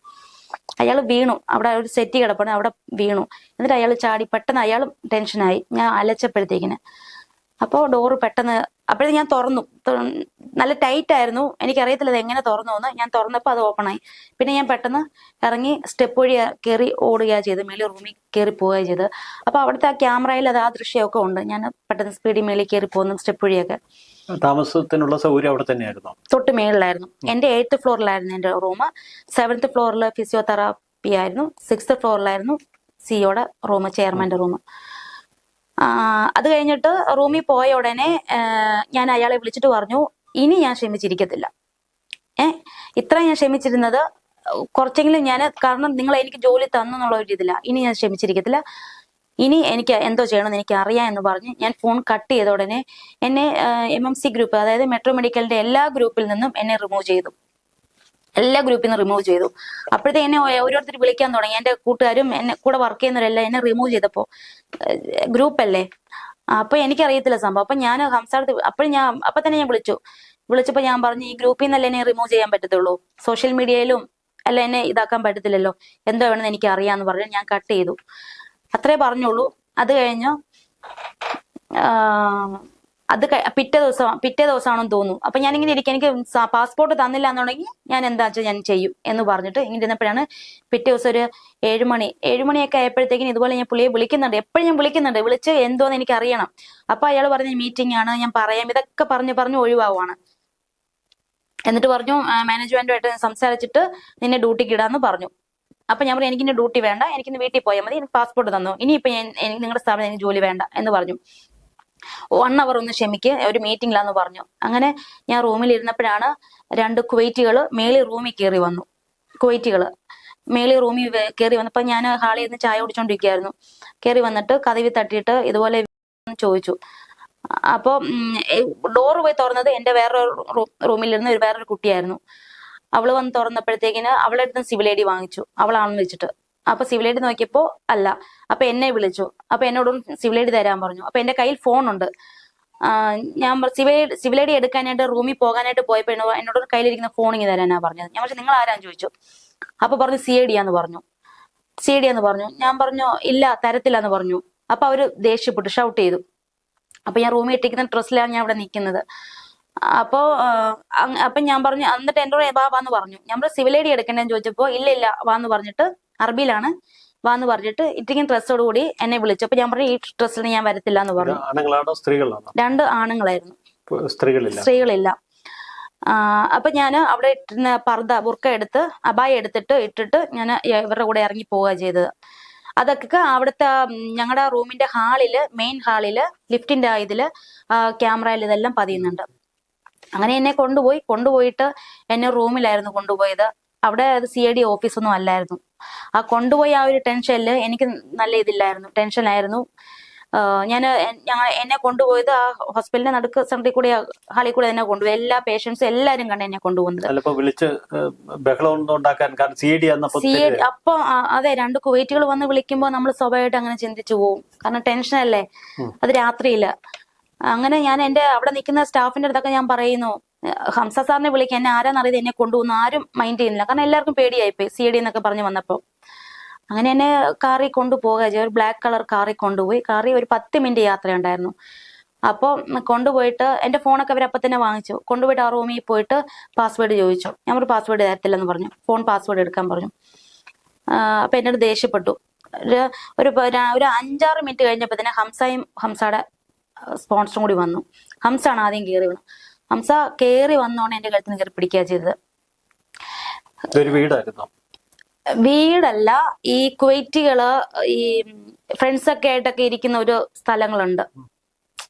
അയാൾ വീണു, അവിടെ ഒരു സെറ്റ് കിടപ്പുണ്ട്, അവിടെ വീണു. എന്നിട്ട് അയാൾ ചാടി, പെട്ടെന്ന് അയാൾ ടെൻഷനായി ഞാൻ അലച്ചപ്പോഴത്തേക്കിന്. അപ്പോൾ ഡോറ് പെട്ടെന്ന് അപ്പോഴേ ഞാൻ തുറന്നു, നല്ല ടൈറ്റ് ആയിരുന്നു, എനിക്കറിയത്തില്ല അത് എങ്ങനെ തുറന്നു എന്ന്. ഞാൻ തുറന്നപ്പോൾ അത് ഓപ്പണായി. പിന്നെ ഞാൻ പെട്ടെന്ന് ഇറങ്ങി സ്റ്റെപ്പ് വഴി കയറി ഓടുകയാണ് ചെയ്ത്, മേളിൽ റൂമിൽ കയറി പോവുകയാണ് ചെയ്ത്. അപ്പോൾ അവിടുത്തെ ആ ക്യാമറയിൽ അത് ആ ദൃശ്യമൊക്കെ ഉണ്ട്, ഞാൻ പെട്ടെന്ന് സ്പീഡിൽ മേളിൽ കയറി പോകുന്നു സ്റ്റെപ്പ് വഴിയൊക്കെ. താമസത്തിനുള്ള സൗകര്യം അവിടെ തന്നെയായിരുന്നു? തൊട്ട് മേളിലായിരുന്നു. എൻ്റെ 8th ഫ്ലോറിലായിരുന്നു എൻ്റെ റൂം. 7th ഫ്ലോറിൽ ഫിസിയോതെറാപ്പി ആയിരുന്നു. 6th ഫ്ലോറിലായിരുന്നു സിയോടെ room, ചെയർമാൻ്റെ room. അത് കഴിഞ്ഞിട്ട് റൂമിൽ പോയ ഉടനെ ഞാൻ അയാളെ വിളിച്ചിട്ട് പറഞ്ഞു, ഇനി ഞാൻ ക്ഷമിച്ചിരിക്കത്തില്ല. ഇത്ര ഞാൻ ക്ഷമിച്ചിരുന്നത് കുറച്ചെങ്കിലും കാരണം നിങ്ങൾ എനിക്ക് ജോലി തന്നു എന്നുള്ള ഒരു ഇതില്ല. ഇനി ഞാൻ ക്ഷമിച്ചിരിക്കത്തില്ല, ഇനി എനിക്ക് എന്തോ ചെയ്യണമെന്ന് എനിക്ക് അറിയാം എന്ന് പറഞ്ഞ് ഞാൻ ഫോൺ കട്ട് ചെയ്ത ഉടനെ എന്നെ MMC ഗ്രൂപ്പ്, അതായത് മെട്രോ മെഡിക്കലിന്റെ എല്ലാ ഗ്രൂപ്പിൽ നിന്നും എന്നെ റിമൂവ് ചെയ്തു. എല്ലാ ഗ്രൂപ്പിൽ നിന്ന് റിമൂവ് ചെയ്തു. അപ്പോഴത്തെ എന്നെ ഓരോരുത്തർ വിളിക്കാൻ തുടങ്ങി. എന്റെ കൂട്ടുകാരും എന്നെ കൂടെ വർക്ക് ചെയ്യുന്നവരെല്ലാം എന്നെ റിമൂവ് ചെയ്തപ്പോ, ഗ്രൂപ്പല്ലേ, അപ്പൊ എനിക്കറിയത്തില്ല സംഭവം. അപ്പൊ ഞാൻ ഹംസാടത്ത് അപ്പൊ തന്നെ ഞാൻ വിളിച്ചപ്പോ ഞാൻ പറഞ്ഞു, ഈ ഗ്രൂപ്പിൽ നിന്നല്ലേ എന്നെ റിമൂവ് ചെയ്യാൻ പറ്റത്തുള്ളൂ, സോഷ്യൽ മീഡിയയിലും അല്ല എന്നെ ഇതാക്കാൻ പറ്റത്തില്ലല്ലോ, എന്തോ വേണമെന്ന് എനിക്ക് അറിയാന്ന് പറഞ്ഞു ഞാൻ കട്ട് ചെയ്തു. അത്രേ പറഞ്ഞുള്ളൂ. അത് കഴിഞ്ഞു പിറ്റേ ദിവസമാണെന്ന് തോന്നുന്നു. അപ്പൊ ഞാനിങ്ങനെ ഇരിക്കും, എനിക്ക് പാസ്പോർട്ട് തന്നില്ല എന്നുണ്ടെങ്കിൽ ഞാൻ എന്താ വെച്ചാൽ ഞാൻ ചെയ്യും എന്ന് പറഞ്ഞിട്ട് ഇങ്ങനെ ഇരുന്നപ്പോഴാണ് പിറ്റേ ദിവസം ഒരു 7 മണിയൊക്കെ ആയപ്പോഴത്തേക്കും ഇതുപോലെ ഞാൻ പുള്ളിയെ വിളിക്കുന്നുണ്ട്, എപ്പോഴും ഞാൻ വിളിക്കുന്നുണ്ട്, വിളിച്ച് എന്തോന്ന് എനിക്ക് അറിയണം. അപ്പൊ അയാൾ പറഞ്ഞ മീറ്റിംഗ് ആണ്, ഞാൻ പറയാം, ഇതൊക്കെ പറഞ്ഞു ഒഴിവാകുവാണ്. എന്നിട്ട് പറഞ്ഞു മാനേജ്മെന്റുമായിട്ട് സംസാരിച്ചിട്ട് നിന്നെ ഡ്യൂട്ടിക്ക് ഇടാന്ന് പറഞ്ഞു. അപ്പൊ ഞാൻ പറഞ്ഞു എനിക്കിന്റെ ഡ്യൂട്ടി വേണ്ട, എനിക്കിന്ന് വീട്ടിൽ പോയാൽ മതി, എനിക്ക് പാസ്പോർട്ട് തന്നു, ഇനിയിപ്പോ നിങ്ങളുടെ സ്ഥാപനം എനിക്ക് ജോലി വേണ്ട എന്ന് പറഞ്ഞു. 1 hour ഒന്ന് ക്ഷമിക്ക്, ഒരു മീറ്റിംഗിലാന്ന് പറഞ്ഞു. അങ്ങനെ ഞാൻ റൂമിൽ ഇരുന്നപ്പോഴാണ് 2 കുവൈറ്റികൾ മേളിൽ റൂമിൽ കയറി വന്നു. മേളിൽ റൂമിൽ കയറി വന്നപ്പോ ഞാൻ ഹാളിൽ നിന്ന് ചായ കുടിച്ചോണ്ടിരിക്കുകയായിരുന്നു. കയറി വന്നിട്ട് കതവി തട്ടിയിട്ട് ഇതുപോലെ ചോദിച്ചു. അപ്പൊ ഡോറ് പോയി തുറന്നത് എന്റെ വേറൊരു റൂമിലിരുന്ന് വേറൊരു കുട്ടിയായിരുന്നു. അവള് വന്ന് തുറന്നപ്പോഴത്തേക്കിന് അവളുടെ അടുത്ത് സിവിൽ ഐ ഡി വാങ്ങിച്ചു, അവളാണെന്ന് വെച്ചിട്ട്. അപ്പൊ സിവിൽ ഐ ഡി നോക്കിയപ്പോ അല്ല. അപ്പൊ എന്നെ വിളിച്ചു. അപ്പൊ എന്നോടും സിവിൽ ഐ ഡി തരാൻ പറഞ്ഞു. അപ്പൊ എന്റെ കയ്യിൽ ഫോണുണ്ട്. ഞാൻ സിവിൽ ഐ ഡി എടുക്കാനായിട്ട് റൂമിൽ പോകാനായിട്ട് പോയപ്പോ എന്നോട് കയ്യിലിരിക്കുന്ന ഫോൺ ഇങ്ങനെ തരാനാ പറഞ്ഞത്. ഞാൻ പറഞ്ഞു നിങ്ങൾ ആരാന്ന് ചോദിച്ചു. അപ്പൊ പറഞ്ഞു CID ആന്ന് പറഞ്ഞു. ഞാൻ പറഞ്ഞു ഇല്ല തരത്തില്ല എന്ന് പറഞ്ഞു. അപ്പൊ അവര് ദേഷ്യപ്പെട്ടു, ഷൗട്ട് ചെയ്തു. അപ്പൊ ഞാൻ റൂമിൽ ഇട്ടിരിക്കുന്ന ഡ്രസ്സിലാണ് ഞാൻ അവിടെ നിൽക്കുന്നത്. അപ്പൊ ഞാൻ പറഞ്ഞു, എന്നിട്ട് എന്നോട് വാന്ന് പറഞ്ഞു. ഞാൻ പറഞ്ഞു സിവിൽ ഐ ഡി എടുക്കണ്ടെന്ന് ചോദിച്ചപ്പോ ഇല്ല വാന്ന് പറഞ്ഞിട്ട്, അറബിയിലാണ്, വാന്ന് പറഞ്ഞിട്ട് ഇട്ടിരിക്കുന്ന ഡ്രസ്സോട് കൂടി എന്നെ വിളിച്ചു. അപ്പൊ ഞാൻ പറഞ്ഞു ഈ ഡ്രസ്സിൽ ഞാൻ വരത്തില്ല എന്ന് പറഞ്ഞു. 2 ആണുങ്ങളായിരുന്നു, സ്ത്രീകളില്ല. അപ്പൊ ഞാൻ അവിടെ ഇട്ടിരുന്ന ബുർക്ക എടുത്ത് അബായ ഇട്ടിട്ട് ഞാൻ ഇവരുടെ കൂടെ ഇറങ്ങി പോവുക ചെയ്തത്. അതൊക്കെ അവിടുത്തെ ഞങ്ങളുടെ റൂമിന്റെ മെയിൻ ഹാളില് ലിഫ്റ്റിന്റെ ഇതില് ക്യാമറയിൽ ഇതെല്ലാം പതിയുന്നുണ്ട്. അങ്ങനെ എന്നെ കൊണ്ടുപോയിട്ട് എന്നെ റൂമിലായിരുന്നു കൊണ്ടുപോയത്. അവിടെ അത് CID ഓഫീസൊന്നും അല്ലായിരുന്നു. കൊണ്ടുപോയി ആ ഒരു ടെൻഷനില് എനിക്ക് നല്ല ടെൻഷനായിരുന്നു. എന്നെ കൊണ്ടുപോയത് ആ ഹോസ്പിറ്റലിന്റെ നടുക്ക് സെന്ററിൽ കൂടെ ഹാളിൽ കൂടെ എന്നെ കൊണ്ടുപോയി. എല്ലാ പേഷ്യൻസും എല്ലാരും കണ്ട് എന്നെ കൊണ്ടുപോകുന്നത്. അപ്പൊ അതെ, 2 കുവൈറ്റുകൾ വന്ന് വിളിക്കുമ്പോ നമ്മൾ സ്വാഭാവികമായിട്ട് അങ്ങനെ ചിന്തിച്ചു പോകും, കാരണം ടെൻഷനല്ലേ, അത് രാത്രിയില്. അങ്ങനെ ഞാൻ അവിടെ നിൽക്കുന്ന സ്റ്റാഫിന്റെ അടുത്തൊക്കെ ഞാൻ പറയുന്നു, ഹംസ സാറിനെ വിളിക്കാൻ, എന്നെ ആരാന്നറിയത് എന്നെ കൊണ്ടുപോകുന്നു, ആരും മൈൻഡ് ചെയ്യുന്നില്ല, കാരണം എല്ലാവർക്കും പേടിയായിപ്പോയി CID എന്നൊക്കെ പറഞ്ഞു വന്നപ്പോ. അങ്ങനെ എന്നെ കാറിൽ കൊണ്ടുപോകുക, ഒരു ബ്ലാക്ക് കളർ കാറിൽ കൊണ്ടുപോയി. കാറിൽ ഒരു 10 മിനിറ്റ് യാത്രയുണ്ടായിരുന്നു. അപ്പോൾ കൊണ്ടുപോയിട്ട് എന്റെ ഫോണൊക്കെ അവരപ്പം തന്നെ വാങ്ങിച്ചു. കൊണ്ടുപോയിട്ട് ആ റൂമിൽ പോയിട്ട് പാസ്വേഡ് ചോദിച്ചു. ഞാൻ ഒരു പാസ്വേഡ് തരത്തില്ലെന്ന് പറഞ്ഞു, ഫോൺ പാസ്വേഡ് എടുക്കാൻ പറഞ്ഞു. അപ്പൊ എന്നോട് ദേഷ്യപ്പെട്ടു. ഒരു 5-6 മിനിറ്റ് കഴിഞ്ഞപ്പോ തന്നെ ഹംസയുടെ സ്പോൺസറും കൂടി വന്നു. ഹംസാണ് ആദ്യം കയറി വന്നു. ഹംസ കയറി വന്നോണ്ട് എന്റെ കഴുത്തിന് കയറി പിടിക്കുക ചെയ്തത്. വീടല്ല, ഈ കുവൈറ്റികള് ഈ ഫ്രണ്ട്സ് ഒക്കെ ആയിട്ടൊക്കെ ഇരിക്കുന്ന ഒരു സ്ഥലങ്ങളുണ്ട്,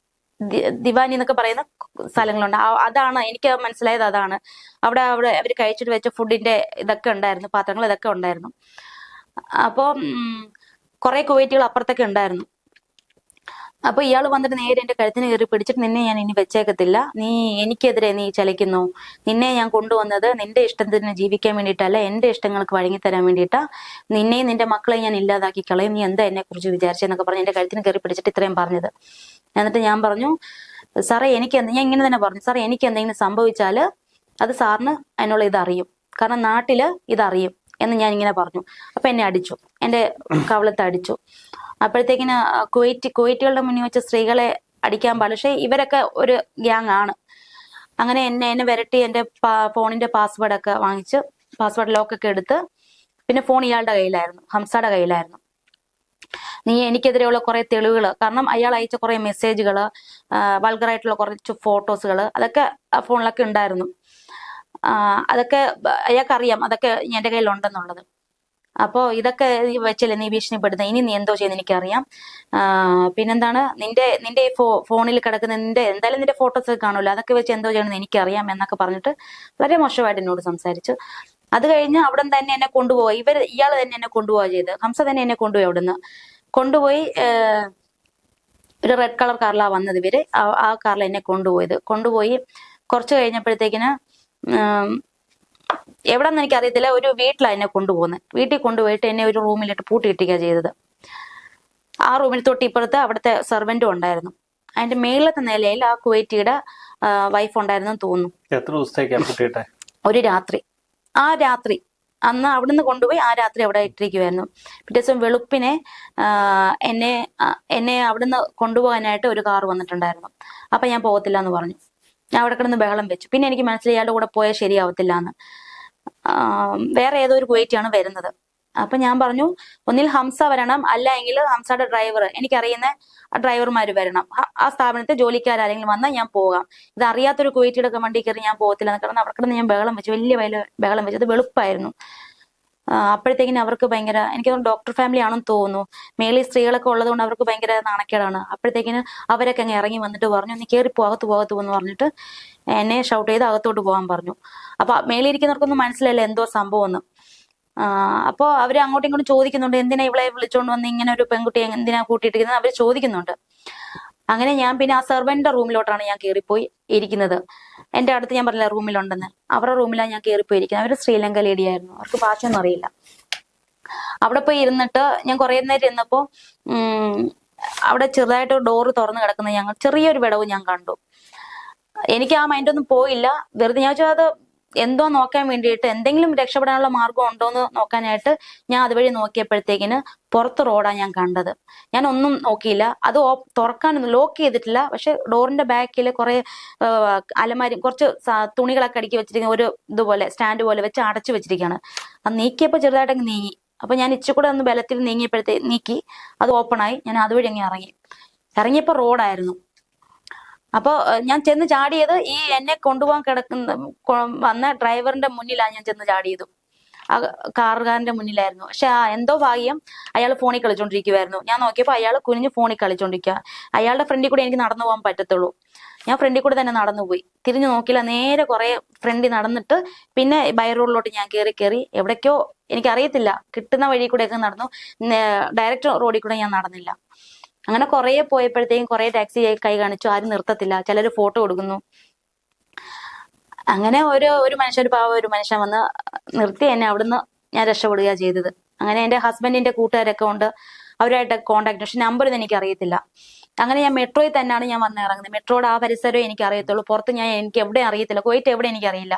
ദിവാനി എന്നൊക്കെ പറയുന്ന സ്ഥലങ്ങളുണ്ട്. അതാണ് എനിക്ക് മനസ്സിലായത്. അതാണ് അവിടെ അവർ കഴിച്ചിട്ട് വെച്ച ഫുഡിന്റെ ഇതൊക്കെ ഉണ്ടായിരുന്നു, പാത്രങ്ങൾ ഇതൊക്കെ ഉണ്ടായിരുന്നു. അപ്പൊ കുറെ കുവൈറ്റികൾ അപ്പുറത്തൊക്കെ ഉണ്ടായിരുന്നു. അപ്പൊ ഇയാൾ വന്നിട്ട് നേരെ എന്റെ കഴുത്തിന് കയറി പിടിച്ചിട്ട്, നിന്നെ ഞാൻ ഇനി വെച്ചേക്കത്തില്ല, നീ എനിക്കെതിരെ നീ ചലിക്കുന്നു, നിന്നെ ഞാൻ കൊണ്ടുവന്നത് നിന്റെ ഇഷ്ടത്തിന് ജീവിക്കാൻ വേണ്ടിയിട്ടല്ല, എന്റെ ഇഷ്ടങ്ങൾക്ക് വഴങ്ങിത്തരാൻ വേണ്ടിയിട്ടാ, നിന്നെയും നിന്റെ മക്കളെയും ഞാൻ ഇല്ലാതാക്കി കളയും, നീ എന്താ എന്നെ കുറിച്ച് വിചാരിച്ചെന്നൊക്കെ പറഞ്ഞ് എന്റെ കഴുത്തിന് കയറി പിടിച്ചിട്ട് ഇത്രയും പറഞ്ഞത്. എന്നിട്ട് ഞാൻ പറഞ്ഞു, സാറേ ഞാൻ ഇങ്ങനെ തന്നെ പറഞ്ഞു, സാറേ എനിക്ക് എന്തെങ്കിലും സംഭവിച്ചാല് അത് സാറിന് അതിനുള്ള ഇതറിയും, കാരണം നാട്ടില് ഇതറിയും എന്ന് ഞാൻ ഇങ്ങനെ പറഞ്ഞു. അപ്പൊ എന്നെ അടിച്ചു, എന്റെ കവളത്ത് അടിച്ചു. അപ്പോഴത്തേക്കിന് കുവൈറ്റുകളുടെ മുന്നിൽ വെച്ച് സ്ത്രീകളെ അടിക്കാൻ പാടില്ല, പക്ഷെ ഇവരൊക്കെ ഒരു ഗ്യാങ് ആണ്. അങ്ങനെ എന്നെ വിരട്ടി എന്റെ ഫോണിന്റെ പാസ്വേഡൊക്കെ വാങ്ങിച്ച്, പാസ്വേഡ് ലോക്കൊക്കെ എടുത്ത്, പിന്നെ ഫോൺ ഇയാളുടെ കയ്യിലായിരുന്നു, ഹംസയുടെ കയ്യിലായിരുന്നു. നീ എനിക്കെതിരെയുള്ള കുറെ തെളിവുകൾ, കാരണം അയാൾ അയച്ച കുറെ മെസ്സേജുകള്, വൾഗറായിട്ടുള്ള കുറച്ച് ഫോട്ടോസുകള്, അതൊക്കെ ആ ഫോണിലൊക്കെ ഉണ്ടായിരുന്നു. അതൊക്കെ അയാൾക്കറിയാം അതൊക്കെ എന്റെ കയ്യിലുണ്ടെന്നുള്ളത്. അപ്പോ ഇതൊക്കെ വെച്ചല്ലേ നീ ഭീഷണിപ്പെടുന്നത്, ഇനി നീ എന്തോ ചെയ്യുന്ന എനിക്കറിയാം. പിന്നെന്താണ്, നിന്റെ ഈ ഫോണിൽ കിടക്കുന്ന എന്തായാലും നിന്റെ ഫോട്ടോസ് കാണുമല്ലോ, അതൊക്കെ വെച്ച് എന്തോ ചെയ്യണമെന്ന് എനിക്കറിയാം എന്നൊക്കെ പറഞ്ഞിട്ട് വളരെ മോശമായിട്ട് എന്നോട് സംസാരിച്ചു. അത് കഴിഞ്ഞ് അവിടെ തന്നെ എന്നെ കൊണ്ടുപോയി, ഇയാൾ തന്നെ എന്നെ കൊണ്ടുപോവുക ചെയ്ത്, ഹംസ തന്നെ എന്നെ കൊണ്ടുപോയി. അവിടുന്ന് കൊണ്ടുപോയി ഒരു റെഡ് കളർ കാറിലാണ് വന്നത് ഇവര്. ആ കാറിൽ എന്നെ കൊണ്ടുപോയി കുറച്ച് കഴിഞ്ഞപ്പോഴത്തേക്കിന് എവിടെന്ന് എനിക്ക് അറിയത്തില്ല, ഒരു വീട്ടിലാണ് എന്നെ കൊണ്ടുപോകുന്നത്. വീട്ടിൽ കൊണ്ടുപോയിട്ട് എന്നെ ഒരു റൂമിലിട്ട് പൂട്ടിയിട്ടിക്കുക ചെയ്തത്. ആ റൂമിൽ തൊട്ടിപ്പുറത്ത് അവിടുത്തെ സെർവന്റും ഉണ്ടായിരുന്നു. അതിന്റെ മേളത്തെ നിലയിൽ ആ കുവൈറ്റിയുടെ വൈഫ് ഉണ്ടായിരുന്നു തോന്നുന്നു. എത്ര ദിവസത്തേക്കാ? ഒരു രാത്രി. ആ രാത്രി അന്ന് അവിടുന്ന് കൊണ്ടുപോയി ആ രാത്രി അവിടെ ഇട്ടിരിക്കുമായിരുന്നു. പിറ്റേ ദിവസം വെളുപ്പിനെ എന്നെ അവിടുന്ന് കൊണ്ടുപോകാനായിട്ട് ഒരു കാർ വന്നിട്ടുണ്ടായിരുന്നു. അപ്പൊ ഞാൻ പോകത്തില്ല എന്ന് പറഞ്ഞു. ഞാൻ അവിടെ കിടന്ന് ബഹളം വെച്ചു. പിന്നെ എനിക്ക് മനസ്സിലായി ഇയാളുടെ കൂടെ പോയാൽ ശരിയാവത്തില്ല എന്ന്. വേറെ ഏതോ ഒരു കുവൈറ്റിയാണ് വരുന്നത്. അപ്പൊ ഞാൻ പറഞ്ഞു, ഒന്നിൽ ഹംസ വരണം, അല്ല എങ്കിൽ ഹംസയുടെ ഡ്രൈവർ, എനിക്കറിയുന്ന ഡ്രൈവർമാര് വരണം, ആ സ്ഥാപനത്തിൽ ജോലിക്കാരെങ്കിലും വന്നാൽ ഞാൻ പോകാം. ഇത് അറിയാത്തൊരു കുവൈറ്റിയുടെ വണ്ടി കയറി ഞാൻ പോകത്തില്ല എന്ന് കിടന്ന് അവിടെ കിടന്ന് ഞാൻ ബഹളം വെച്ചു, വലിയ ബഹളം വെച്ചു. അത് വെളുപ്പായിരുന്നു. അപ്പോഴത്തേക്കിനും അവർക്ക് ഭയങ്കര, എനിക്ക് ഡോക്ടർ ഫാമിലി ആണെന്ന് തോന്നുന്നു, മേളിൽ സ്ത്രീകളൊക്കെ ഉള്ളതുകൊണ്ട് അവർക്ക് ഭയങ്കര നാണക്കേടാണ്. അപ്പോഴത്തേക്കിന് അവരൊക്കെ അങ്ങ് ഇറങ്ങി വന്നിട്ട് പറഞ്ഞു, നീ കയറി പോകത്ത് എന്ന് പറഞ്ഞിട്ട് എന്നെ ഷൗട്ട് ചെയ്ത് അകത്തോട്ട് പോകാൻ പറഞ്ഞു. അപ്പൊ മേളിയിരിക്കുന്നവർക്കൊന്നും മനസ്സിലല്ല എന്തോ സംഭവം എന്ന്. അപ്പൊ അവര് അങ്ങോട്ടും ഇങ്ങോട്ടും ചോദിക്കുന്നുണ്ട്, എന്തിനാ ഇവളെ വിളിച്ചോണ്ട് വന്ന് ഇങ്ങനെ ഒരു പെൺകുട്ടിയെ എന്തിനാ കൂട്ടിയിട്ടിരിക്കുന്നത് അവര് ചോദിക്കുന്നുണ്ട്. അങ്ങനെ ഞാൻ പിന്നെ ആ സെർവന്റിന്റെ റൂമിലോട്ടാണ് ഞാൻ കയറിപ്പോയി ഇരിക്കുന്നത്. എന്റെ അടുത്ത് ഞാൻ പറഞ്ഞില്ല റൂമിലുണ്ടെന്ന്, അവരുടെ റൂമിലാണ് ഞാൻ കയറിപ്പോയി ഇരിക്കുന്നത്. അവര് ശ്രീലങ്ക ലേഡി ആയിരുന്നു, അവർക്ക് ഭാഷയൊന്നും അറിയില്ല. അവിടെ പോയി ഇരുന്നിട്ട് ഞാൻ കുറെ നേരം ഇരുന്നപ്പോ അവിടെ ചെറുതായിട്ട് ഡോറ് തുറന്ന് കിടക്കുന്ന ചെറിയൊരു വിടവ് ഞാൻ കണ്ടു. എനിക്ക് ആ മൈൻഡൊന്നും പോയില്ല. വെറുതെ ഞാൻ വെച്ചാൽ അത് എന്തോ നോക്കാൻ വേണ്ടിയിട്ട്, എന്തെങ്കിലും രക്ഷപ്പെടാനുള്ള മാർഗം ഉണ്ടോന്ന് നോക്കാനായിട്ട് ഞാൻ അതുവഴി നോക്കിയപ്പോഴത്തേക്കിന് പുറത്ത് റോഡാണ് ഞാൻ കണ്ടത്. ഞാൻ ഒന്നും നോക്കിയില്ല. അത് തുറക്കാനൊന്നും ലോക്ക് ചെയ്തിട്ടില്ല, പക്ഷെ ഡോറിന്റെ ബാക്കിൽ കുറെ അലമാരി കുറച്ച് തുണികളൊക്കെ അടുക്കി വെച്ചിരിക്കുന്ന ഒരു ഇതുപോലെ സ്റ്റാൻഡ് പോലെ വെച്ച് അടച്ചു വെച്ചിരിക്കുകയാണ്. അത് നീക്കിയപ്പോൾ ചെറുതായിട്ടങ്ങ് നീങ്ങി. അപ്പൊ ഞാൻ ഇച്ചിരി ഒന്ന് ബലത്തിൽ നീക്കി അത് ഓപ്പണായി. ഞാൻ അതുവഴി അങ്ങ് ഇറങ്ങിയപ്പോ റോഡായിരുന്നു. അപ്പൊ ഞാൻ ചെന്ന് ചാടിയത് ഈ എന്നെ കൊണ്ടുപോകാൻ വന്ന ഡ്രൈവറിന്റെ മുന്നിലാണ് ഞാൻ ചെന്ന് ചാടിയത്. ആ കാറുകാരന്റെ മുന്നിലായിരുന്നു. പക്ഷെ എന്തോ ഭാഗ്യം, അയാൾ ഫോണിൽ കളിച്ചോണ്ടിരിക്കുവായിരുന്നു. ഞാൻ നോക്കിയപ്പോ അയാൾ കുനിഞ്ഞ് ഫോണിൽ കളിച്ചോണ്ടിരിക്കുക. അയാളുടെ ഫ്രണ്ടിൽ കൂടെ എനിക്ക് നടന്നു പോകാൻ പറ്റത്തുള്ളൂ. ഞാൻ ഫ്രണ്ടിൽ കൂടെ തന്നെ നടന്നു പോയി, തിരിഞ്ഞു നോക്കില്ല. നേരെ കുറെ ഫ്രണ്ടിൽ നടന്നിട്ട് പിന്നെ ബൈ റോഡിലോട്ട് ഞാൻ കയറി എവിടേക്കോ എനിക്കറിയത്തില്ല, കിട്ടുന്ന വഴി കൂടെയൊക്കെ നടന്നു. ഡയറക്റ്റ് റോഡിൽ കൂടെ ഞാൻ നടന്നില്ല. അങ്ങനെ കുറെ പോയപ്പോഴത്തേക്കും കുറെ ടാക്സി കൈ കാണിച്ചു, ആരും നിർത്തത്തില്ല, ചിലര് ഫോട്ടോ കൊടുക്കുന്നു. അങ്ങനെ ഒരു മനുഷ്യൻ വന്ന് നിർത്തി എന്നെ അവിടുന്ന് ഞാൻ രക്ഷപ്പെടുക ചെയ്തത്. അങ്ങനെ എന്റെ ഹസ്ബൻഡിന്റെ കൂട്ടുകാരൊക്കെ ഉണ്ട്, അവരുമായിട്ട് കോണ്ടാക്ട്, പക്ഷെ നമ്പറൊന്നും എനിക്ക് അറിയത്തില്ല. അങ്ങനെ ഞാൻ മെട്രോയിൽ തന്നെയാണ് ഞാൻ വന്ന് ഇറങ്ങുന്നത്. മെട്രോയുടെ ആ പരിസരമേ എനിക്ക് അറിയത്തുള്ളൂ, പുറത്ത് എനിക്ക് എവിടെ അറിയത്തില്ല. കുവൈറ്റ് എവിടെ എനിക്കറിയില്ല.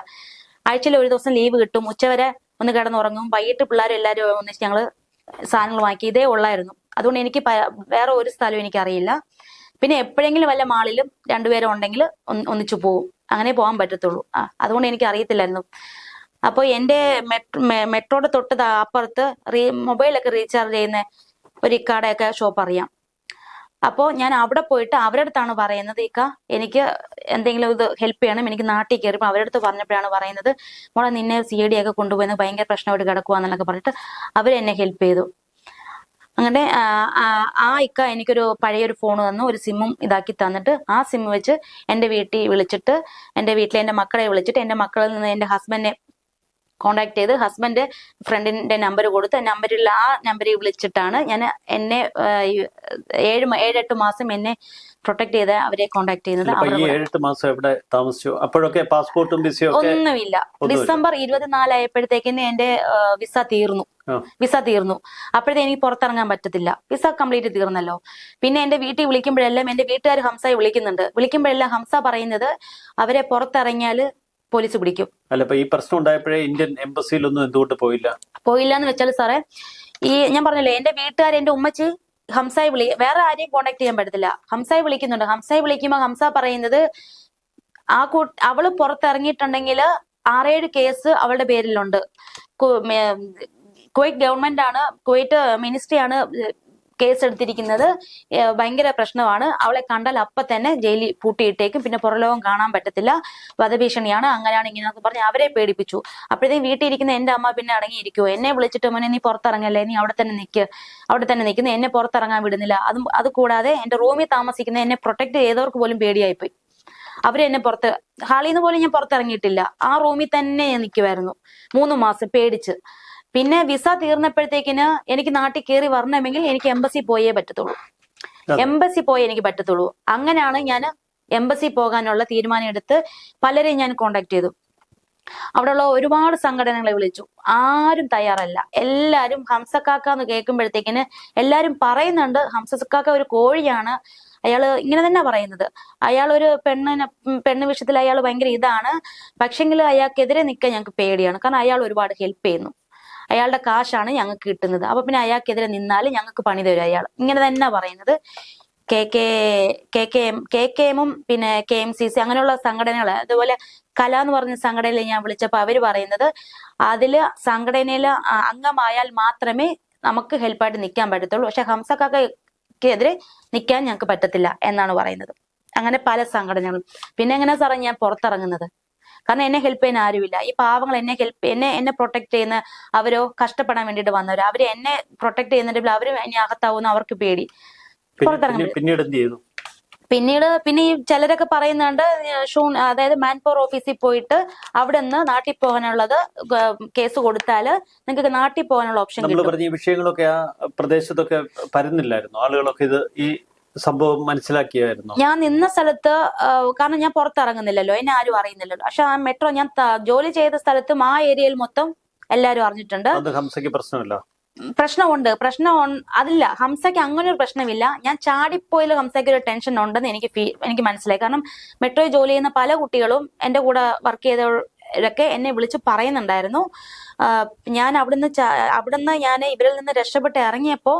ആഴ്ചയിൽ ഒരു ദിവസം ലീവ് കിട്ടും, ഉച്ചവരെ ഒന്ന് കിടന്നുറങ്ങും, വൈകിട്ട് പിള്ളേരും എല്ലാവരും ഒന്നിച്ച് ഞങ്ങള് സാധനങ്ങൾ വാങ്ങി, ഇതേ ഉള്ളായിരുന്നു. അതുകൊണ്ട് എനിക്ക് വേറെ ഒരു സ്ഥലവും എനിക്കറിയില്ല. പിന്നെ എപ്പോഴെങ്കിലും വല്ല മാളിലും രണ്ടുപേരും ഉണ്ടെങ്കിൽ ഒന്നിച്ചു പോകും, അങ്ങനെ പോകാൻ പറ്റത്തുള്ളൂ. അതുകൊണ്ട് എനിക്ക് അറിയത്തില്ലായിരുന്നു. അപ്പോൾ എന്റെ മെട്രോയുടെ തൊട്ട് അപ്പുറത്ത് മൊബൈലൊക്കെ റീചാർജ് ചെയ്യുന്ന ഒരു ഇക്കാടെയൊക്കെ ഷോപ്പ് അറിയാം. അപ്പോൾ ഞാൻ അവിടെ പോയിട്ട് അവരുടെ അടുത്താണ് പറയുന്നത്, ഇക്ക എനിക്ക് എന്തെങ്കിലും ഇത് ഹെൽപ്പ് ചെയ്യണം, എനിക്ക് നാട്ടിൽ കയറിയപ്പോൾ അവരുടെ അടുത്ത് പറഞ്ഞപ്പോഴാണ് പറയുന്നത്, മോളെ നിന്നെ CID ഒക്കെ കൊണ്ടുപോയെന്ന് ഭയങ്കര പ്രശ്നമായിട്ട് കിടക്കുവാന്നൊക്കെ പറഞ്ഞിട്ട് അവരെന്നെ ഹെൽപ്പ് ചെയ്തു. അങ്ങനെ ആ ഇക്ക എനിക്കൊരു പഴയൊരു ഫോൺ തന്നു, ഒരു സിമ്മും ഇതാക്കി തന്നിട്ട് ആ സിം വെച്ച് എൻ്റെ വീട്ടിൽ വിളിച്ചിട്ട്, എൻ്റെ വീട്ടിലെ എൻ്റെ മക്കളെ വിളിച്ചിട്ട്, എൻ്റെ മക്കളിൽ നിന്ന് എൻ്റെ ഹസ്ബൻഡിനെ കോണ്ടാക്ട് ചെയ്ത് ഹസ്ബൻഡ് ഫ്രണ്ടിന്റെ നമ്പർ കൊടുത്ത് നമ്പറിൽ ആ നമ്പറിൽ വിളിച്ചിട്ടാണ് ഞാൻ എന്നെ 7-8 മാസം എന്നെ പ്രൊട്ടക്ട് ചെയ്ത് അവരെ കോണ്ടാക്ട് ചെയ്യുന്നത്. 7-8 മാസം എവിടെ താമസിച്ചു? അപ്പോഴൊക്കെ പാസ്പോർട്ടും വിസയും ഒന്നുമില്ല. ഡിസംബർ 24 ആയപ്പോഴത്തേക്കിന് എന്റെ വിസ തീർന്നു. അപ്പോഴത്തേക്ക് എനിക്ക് പുറത്തിറങ്ങാൻ പറ്റത്തില്ല, വിസ കംപ്ലീറ്റ് തീർന്നല്ലോ. പിന്നെ എന്റെ വീട്ടിൽ വിളിക്കുമ്പോഴെല്ലാം എന്റെ വീട്ടുകാർ ഹംസയെ വിളിക്കുമ്പോഴെല്ലാം ഹംസ പറയുന്നത് അവരെ പുറത്തിറങ്ങിയാല് പോലീസ് പിടിക്കും. അല്ല, ഈ പ്രശ്നം ഉണ്ടായപ്പോഴേ ഇന്ത്യൻ എംബസിയിലൊന്നും എന്തുകൊണ്ട് പോയില്ല എന്ന് വെച്ചാൽ സാറേ, ഈ ഞാൻ പറഞ്ഞല്ലോ, എന്റെ വീട്ടുകാർ എന്റെ ഉമ്മച്ചി ഹംസയെ വേറെ ആരെയും കോണ്ടാക്ട് ചെയ്യാൻ പറ്റത്തില്ല, ഹംസയെ വിളിക്കുന്നുണ്ട്. ഹംസയെ വിളിക്കുമ്പോ ഹംസ പറയുന്നത് അവള് പുറത്തിറങ്ങിയിട്ടുണ്ടെങ്കിൽ 6-7 കേസ് അവളുടെ പേരിലുണ്ട്. കുവൈറ്റ് ഗവൺമെന്റ് ആണ്, കുവൈറ്റ് മിനിസ്ട്രി ആണ് കേസ് എടുത്തിരിക്കുന്നത്, ഭയങ്കര പ്രശ്നമാണ്, അവളെ കണ്ടാൽ അപ്പൊ തന്നെ ജയിലിൽ പൂട്ടിയിട്ടേക്കും, പിന്നെ പുറലോകം കാണാൻ പറ്റത്തില്ല, വധഭീഷണിയാണ്, അങ്ങനെയാണ് ഇങ്ങനെയൊക്കെ പറഞ്ഞ് അവരെ പേടിപ്പിച്ചു. അപ്പോഴത്തേക്കും വീട്ടിൽ ഇരിക്കുന്ന എന്റെ അമ്മ പിന്നെ അടങ്ങിയിരിക്കുവോ, എന്നെ വിളിച്ചിട്ട് മോനെ നീ പുറത്തിറങ്ങല്ലേ, നീ അവിടെ തന്നെ നിൽക്കുന്ന, എന്നെ പുറത്തിറങ്ങാൻ വിടുന്നില്ല. അത് കൂടാതെ എന്റെ റൂമിൽ താമസിക്കുന്ന എന്നെ പ്രൊട്ടക്ട് ചെയ്തവർക്ക് പോലും പേടിയായിപ്പോയി. അവരെന്നെ ഹാളിന്ന് പോലും ഞാൻ പുറത്തിറങ്ങിയിട്ടില്ല, ആ റൂമിൽ തന്നെ ഞാൻ നിൽക്കുമായിരുന്നു 3 മാസം പേടിച്ച്. പിന്നെ വിസ തീർന്നപ്പോഴത്തേക്കിന് എനിക്ക് നാട്ടിൽ കയറി വരണമെങ്കിൽ എനിക്ക് എംബസി പോയേ എനിക്ക് പറ്റത്തുള്ളൂ. അങ്ങനെയാണ് ഞാൻ എംബസി പോകാനുള്ള തീരുമാനം എടുത്ത് പലരെയും ഞാൻ കോണ്ടാക്ട് ചെയ്തു. അവിടെയുള്ള ഒരുപാട് സംഘടനകളെ വിളിച്ചു, ആരും തയ്യാറല്ല. എല്ലാരും ഹംസക്കാക്ക എന്ന് കേൾക്കുമ്പോഴത്തേക്കിന് എല്ലാരും പറയുന്നുണ്ട് ഹംസക്കാക്ക ഒരു കോഴിയാണ്, അയാള് ഇങ്ങനെ തന്നെ പറയുന്നത്, അയാൾ ഒരു പെണ്ണ് വിഷയത്തിൽ അയാൾ ഭയങ്കര ഇതാണ്, പക്ഷെങ്കിൽ അയാൾക്കെതിരെ നിൽക്കാൻ ഞങ്ങൾക്ക് പേടിയാണ്, കാരണം അയാൾ ഒരുപാട് ഹെൽപ്പ് ചെയ്യുന്നു, അയാളുടെ കാശാണ് ഞങ്ങൾക്ക് കിട്ടുന്നത്, അപ്പൊ പിന്നെ അയാൾക്കെതിരെ നിന്നാൽ ഞങ്ങൾക്ക് പണി തരും അയാൾ, ഇങ്ങനെ തന്നെ പറയുന്നത്. KKM പിന്നെ KMCC അങ്ങനെയുള്ള സംഘടനകൾ, അതുപോലെ കല എന്ന് പറഞ്ഞ സംഘടനയിൽ ഞാൻ വിളിച്ചപ്പോൾ അവര് പറയുന്നത് അതില് സംഘടനയിൽ അംഗമായാൽ മാത്രമേ നമുക്ക് ഹെൽപ്പായിട്ട് നിൽക്കാൻ പറ്റത്തുള്ളൂ, പക്ഷെ ഹംസക്കാക്കെതിരെ നിൽക്കാൻ ഞങ്ങൾക്ക് പറ്റത്തില്ല എന്നാണ് പറയുന്നത്. അങ്ങനെ പല സംഘടനകളും. പിന്നെ എങ്ങനെയാ സാറേ ഞാൻ പുറത്തിറങ്ങുന്നത്? കാരണം എന്നെ ഹെൽപ്പ് ചെയ്യാൻ ആരുമില്ല. ഈ പാവങ്ങൾ എന്നെ പ്രൊട്ടക്ട് ചെയ്യുന്ന അവരോ കഷ്ടപ്പെടാൻ വേണ്ടിയിട്ട് വന്നവരോ, അവര് എന്നെ പ്രൊട്ടക്ട് ചെയ്യുന്നുണ്ടെങ്കിൽ അവരും എന്നെ അകത്താവുന്ന അവർക്ക് പേടി. പിന്നീട് ഈ ചിലരൊക്കെ പറയുന്നുണ്ട് അതായത് മാൻപവർ ഓഫീസിൽ പോയിട്ട് അവിടെ നിന്ന് നാട്ടിൽ പോകാനുള്ളത് കേസ് കൊടുത്താല് നിങ്ങൾക്ക് നാട്ടിൽ പോകാനുള്ള ഓപ്ഷൻ കിട്ടും. ഈ വിഷയങ്ങളൊക്കെ ആ പ്രദേശത്തൊക്കെ പരന്നില്ലായിരുന്നു, ആളുകളൊക്കെ ഇത് ഈ സംഭവം മനസ്സിലാക്കിയായിരുന്നു. ഞാൻ നിന്ന സ്ഥലത്ത്, കാരണം ഞാൻ പുറത്തിറങ്ങുന്നില്ലല്ലോ, എന്നെ ആരും അറിയുന്നില്ലല്ലോ, പക്ഷെ ആ മെട്രോ ഞാൻ ജോലി ചെയ്ത സ്ഥലത്തും ആ ഏരിയയിൽ മൊത്തം എല്ലാരും അറിഞ്ഞിട്ടുണ്ട്. ഹംസയ്ക്ക് പ്രശ്നം അതില്ല, ഹംസയ്ക്ക് അങ്ങനെ ഒരു പ്രശ്നമില്ല. ഞാൻ ചാടിപ്പോയില് ഹംസയ്ക്ക് ഒരു ടെൻഷൻ ഉണ്ടെന്ന് എനിക്ക് മനസ്സിലായി. കാരണം മെട്രോയിൽ ജോലി ചെയ്യുന്ന പല കുട്ടികളും എന്റെ കൂടെ വർക്ക് ചെയ്തവരൊക്കെ എന്നെ വിളിച്ച് പറയുന്നുണ്ടായിരുന്നു. ഞാൻ അവിടുന്ന് ഞാൻ ഇവരിൽ നിന്ന് രക്ഷപ്പെട്ട് ഇറങ്ങിയപ്പോ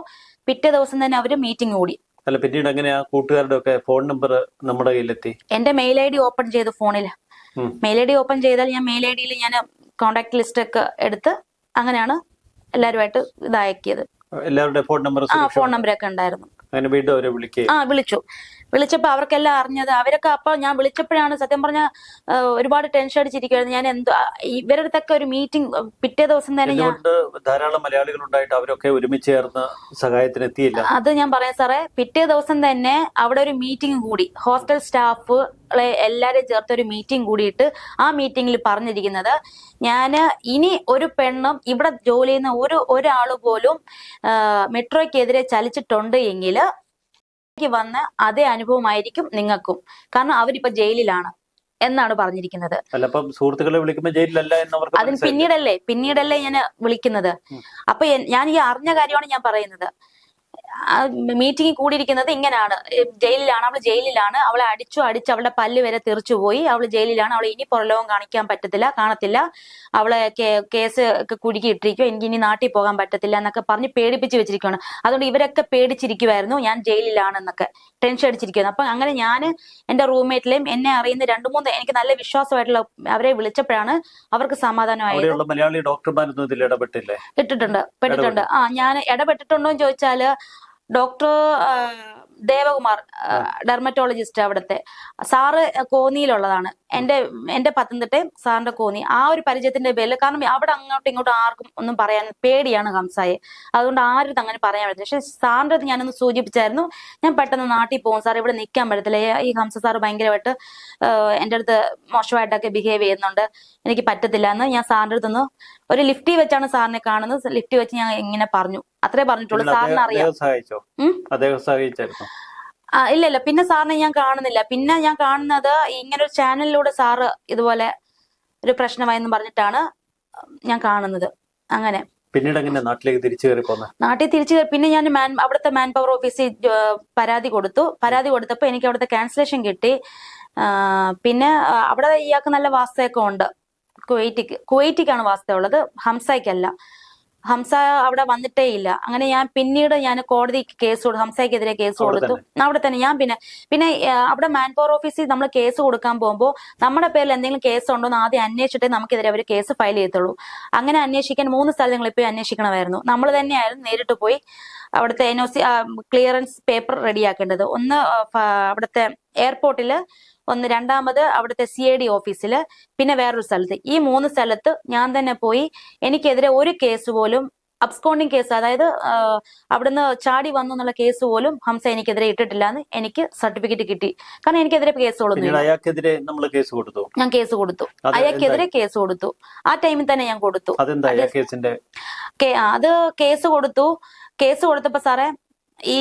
പിറ്റേ ദിവസം തന്നെ അവര് മീറ്റിംഗ് കൂടി. അല്ല, പിന്നീട് എങ്ങനെയാ കൂട്ടുകാരുടെ ഒക്കെ ഫോൺ നമ്പർ നമ്മുടെ കയ്യിലെത്തി? എന്റെ മെയിൽ ID ഓപ്പൺ ചെയ്ത് ഫോണിൽ മെയിൽ ID ഓപ്പൺ ചെയ്താൽ ഞാൻ മെയിൽ IDയിൽ ഞാൻ കോണ്ടാക്ട് ലിസ്റ്റ് ഒക്കെ എടുത്ത് അങ്ങനെയാണ് എല്ലാരുമായിട്ട് ഇതാക്കിയത്. എല്ലാവരുടെ ഫോൺ നമ്പറൊക്കെ ഉണ്ടായിരുന്നു. വിളിച്ചപ്പോ അവർക്കെല്ലാം അറിഞ്ഞത്. അവരൊക്കെ അപ്പൊ ഞാൻ വിളിച്ചപ്പോഴാണ് സത്യം പറഞ്ഞ ഒരുപാട് ടെൻഷൻ അടിച്ചിരിക്കുവായിരുന്നു. ഞാൻ ഇവരുടെ അടുത്തൊക്കെ ഒരു മീറ്റിംഗ് പിറ്റേ ദിവസം തന്നെ ധാരാളം മലയാളികൾ ഉണ്ടായിട്ട് അവരൊക്കെ ഒരുമിച്ച് ചേർന്ന് സഹായത്തിന് എത്തിയില്ല. അത് ഞാൻ പറയാം സാറേ, പിറ്റേ ദിവസം തന്നെ അവിടെ ഒരു മീറ്റിംഗ് കൂടി, ഹോസ്റ്റൽ സ്റ്റാഫുകളെ എല്ലാരെയും ചേർത്ത് ഒരു മീറ്റിംഗ് കൂടിയിട്ട് ആ മീറ്റിംഗിൽ പറഞ്ഞിരിക്കുന്നത് ഇനി ഒരു പെണ്ണും ഇവിടെ ജോലി ചെയ്യുന്ന ഒരാള് പോലും മെട്രോയ്ക്കെതിരെ ചലിച്ചിട്ടുണ്ട് എങ്കിൽ വന്ന അതേ അനുഭവമായിരിക്കും നിങ്ങൾക്കും, കാരണം അവരിപ്പോ ജയിലിലാണ് എന്നാണ് പറഞ്ഞിരിക്കുന്നത്. സുഹൃത്തുക്കളെ വിളിക്കുമ്പോൾ ജയിലിലല്ല എന്നവർക്ക് അതിന് പിന്നീടല്ലേ ഞാൻ വിളിക്കുന്നത്. അപ്പൊ ഞാൻ ഈ അറിഞ്ഞ കാര്യമാണ് ഞാൻ പറയുന്നത്. മീറ്റിംഗ് കൂടിയിരിക്കുന്നത് ഇങ്ങനെയാണ്, അവള് ജയിലിലാണ്, അവളെ അടിച്ച് അവളുടെ പല്ല് വരെ തെറിച്ചു പോയി, അവള് ജയിലിലാണ്, അവളെ ഇനി പുറലോകം കാണത്തില്ല, അവളെ കേസ് ഒക്കെ കുടുക്കിയിട്ടിരിക്കും, എനിക്ക് ഇനി നാട്ടിൽ പോകാൻ പറ്റത്തില്ല എന്നൊക്കെ പറഞ്ഞ് പേടിപ്പിച്ച് വെച്ചിരിക്കുകയാണ്. അതുകൊണ്ട് ഇവരൊക്കെ പേടിച്ചിരിക്കുമായിരുന്നു ഞാൻ ജയിലിലാണെന്നൊക്കെ ടെൻഷൻ അടിച്ചിരിക്കുന്നു. അപ്പൊ അങ്ങനെ ഞാൻ എന്റെ റൂംമേറ്റിലെയും എന്നെ അറിയുന്ന 2-3 എനിക്ക് നല്ല വിശ്വാസമായിട്ടുള്ള അവരെ വിളിച്ചപ്പോഴാണ് അവർക്ക് സമാധാനമായത്. മലയാളി ഡോക്ടർമാരൊന്നും ഇതിൽ പെട്ടിട്ടുണ്ട്. ഞാൻ ഇടപെട്ടിട്ടുണ്ടോ എന്ന് ചോദിച്ചാല് ദേവകുമാർ ഡെർമറ്റോളജിസ്റ്റ് അവിടുത്തെ സാറ് കോന്നിയിലുള്ളതാണ്. എന്റെ പത്തനംതിട്ടയും സാറിന്റെ കോന്നി. ആ ഒരു പരിചയത്തിന്റെ പേരിൽ, കാരണം അവിടെ അങ്ങോട്ടും ഇങ്ങോട്ടും ആർക്കും ഒന്നും പറയാൻ പേടിയാണ് ഹംസായെ, അതുകൊണ്ട് ആരും അങ്ങനെ പറയാൻ പറ്റില്ല. പക്ഷെ സാറിന്റെ അടുത്ത് ഞാനൊന്ന് സൂചിപ്പിച്ചായിരുന്നു, ഞാൻ പെട്ടെന്ന് നാട്ടിൽ പോകും സാർ, ഇവിടെ നിൽക്കാൻ പറ്റത്തില്ല, ഈ ഹംസ സാറ് ഭയങ്കരമായിട്ട് എന്റെ അടുത്ത് മോശമായിട്ടൊക്കെ ബിഹേവ് ചെയ്യുന്നുണ്ട്, എനിക്ക് പറ്റത്തില്ല എന്ന് ഞാൻ സാറിന്റെ അടുത്തൊന്ന് ഒരു ലിഫ്റ്റിൽ വെച്ചാണ് സാറിനെ കാണുന്നത്. ലിഫ്റ്റിൽ വെച്ച് ഞാൻ ഇങ്ങനെ പറഞ്ഞു, അത്രേ പറഞ്ഞിട്ടുള്ളൂ. സാറിന് അറിയാം. ഇല്ല പിന്നെ സാറിനെ ഞാൻ കാണുന്നില്ല. പിന്നെ ഞാൻ കാണുന്നത് ഇങ്ങനെ ഒരു ചാനലിലൂടെ സാറ് ഇതുപോലെ ഒരു പ്രശ്നമായെന്ന് പറഞ്ഞിട്ടാണ് ഞാൻ കാണുന്നത്. അങ്ങനെ പിന്നീട് എങ്ങനെ നാട്ടിലേക്ക് തിരിച്ചു കയറി പോന്നെ? നാട്ടിൽ തിരിച്ചു കയറി പിന്നെ ഞാൻ അവിടുത്തെ മാൻ പവർ ഓഫീസിൽ പരാതി കൊടുത്തപ്പോൾ എനിക്ക് അവിടുത്തെ ക്യാൻസലേഷൻ കിട്ടി. പിന്നെ അവിടെ ഇയാൾക്ക് നല്ല വാസ്തയൊക്കെ ഉണ്ട്. കുവൈറ്റിക്കാണ് വാസ്ത ഉള്ളത്, ഹംസയ്ക്കല്ല. ഹംസ അവിടെ വന്നിട്ടേ ഇല്ല. അങ്ങനെ പിന്നീട് ഞാൻ കോടതിക്ക് കേസ് കൊടുത്തു, ഹംസയ്ക്കെതിരെ കേസ് കൊടുത്തു അവിടെ തന്നെ. ഞാൻ പിന്നെ അവിടെ മാൻ പവർ ഓഫീസിൽ നമ്മൾ കേസ് കൊടുക്കാൻ പോകുമ്പോൾ നമ്മുടെ പേരിൽ എന്തെങ്കിലും കേസ് ഉണ്ടോ എന്ന് ആദ്യം അന്വേഷിച്ചിട്ടേ നമുക്കെതിരെ അവർ കേസ് ഫയൽ ചെയ്യത്തുള്ളൂ. അങ്ങനെ അന്വേഷിക്കാൻ 3 സ്ഥലങ്ങളിൽ പോയി അന്വേഷിക്കണമായിരുന്നു. നമ്മൾ തന്നെയായിരുന്നു നേരിട്ട് പോയി അവിടുത്തെ NOC ക്ലിയറൻസ് പേപ്പർ റെഡിയാക്കേണ്ടത്. ഒന്ന് അവിടുത്തെ എയർപോർട്ടില്, ഒന്ന് രണ്ടാമത് അവിടുത്തെ CID ഓഫീസില്, പിന്നെ വേറൊരു സ്ഥലത്ത്. ഈ 3 സ്ഥലത്ത് ഞാൻ തന്നെ പോയി എനിക്കെതിരെ ഒരു കേസ് പോലും, അബ്സ്കോണ്ടിങ് കേസ്, അതായത് അവിടുന്ന് ചാടി വന്നു എന്നുള്ള കേസ് പോലും ഹംസ എനിക്കെതിരെ ഇട്ടിട്ടില്ല എന്ന് എനിക്ക് സർട്ടിഫിക്കറ്റ് കിട്ടി. കാരണം എനിക്കെതിരെ കേസുകളൊന്നും ഞാൻ കേസ് കൊടുത്തു, അയാൾക്കെതിരെ കേസ് കൊടുത്തു. ആ ടൈമിൽ തന്നെ ഞാൻ കൊടുത്തു. അത് കേസ് കൊടുത്തപ്പോ സാറേ, ഈ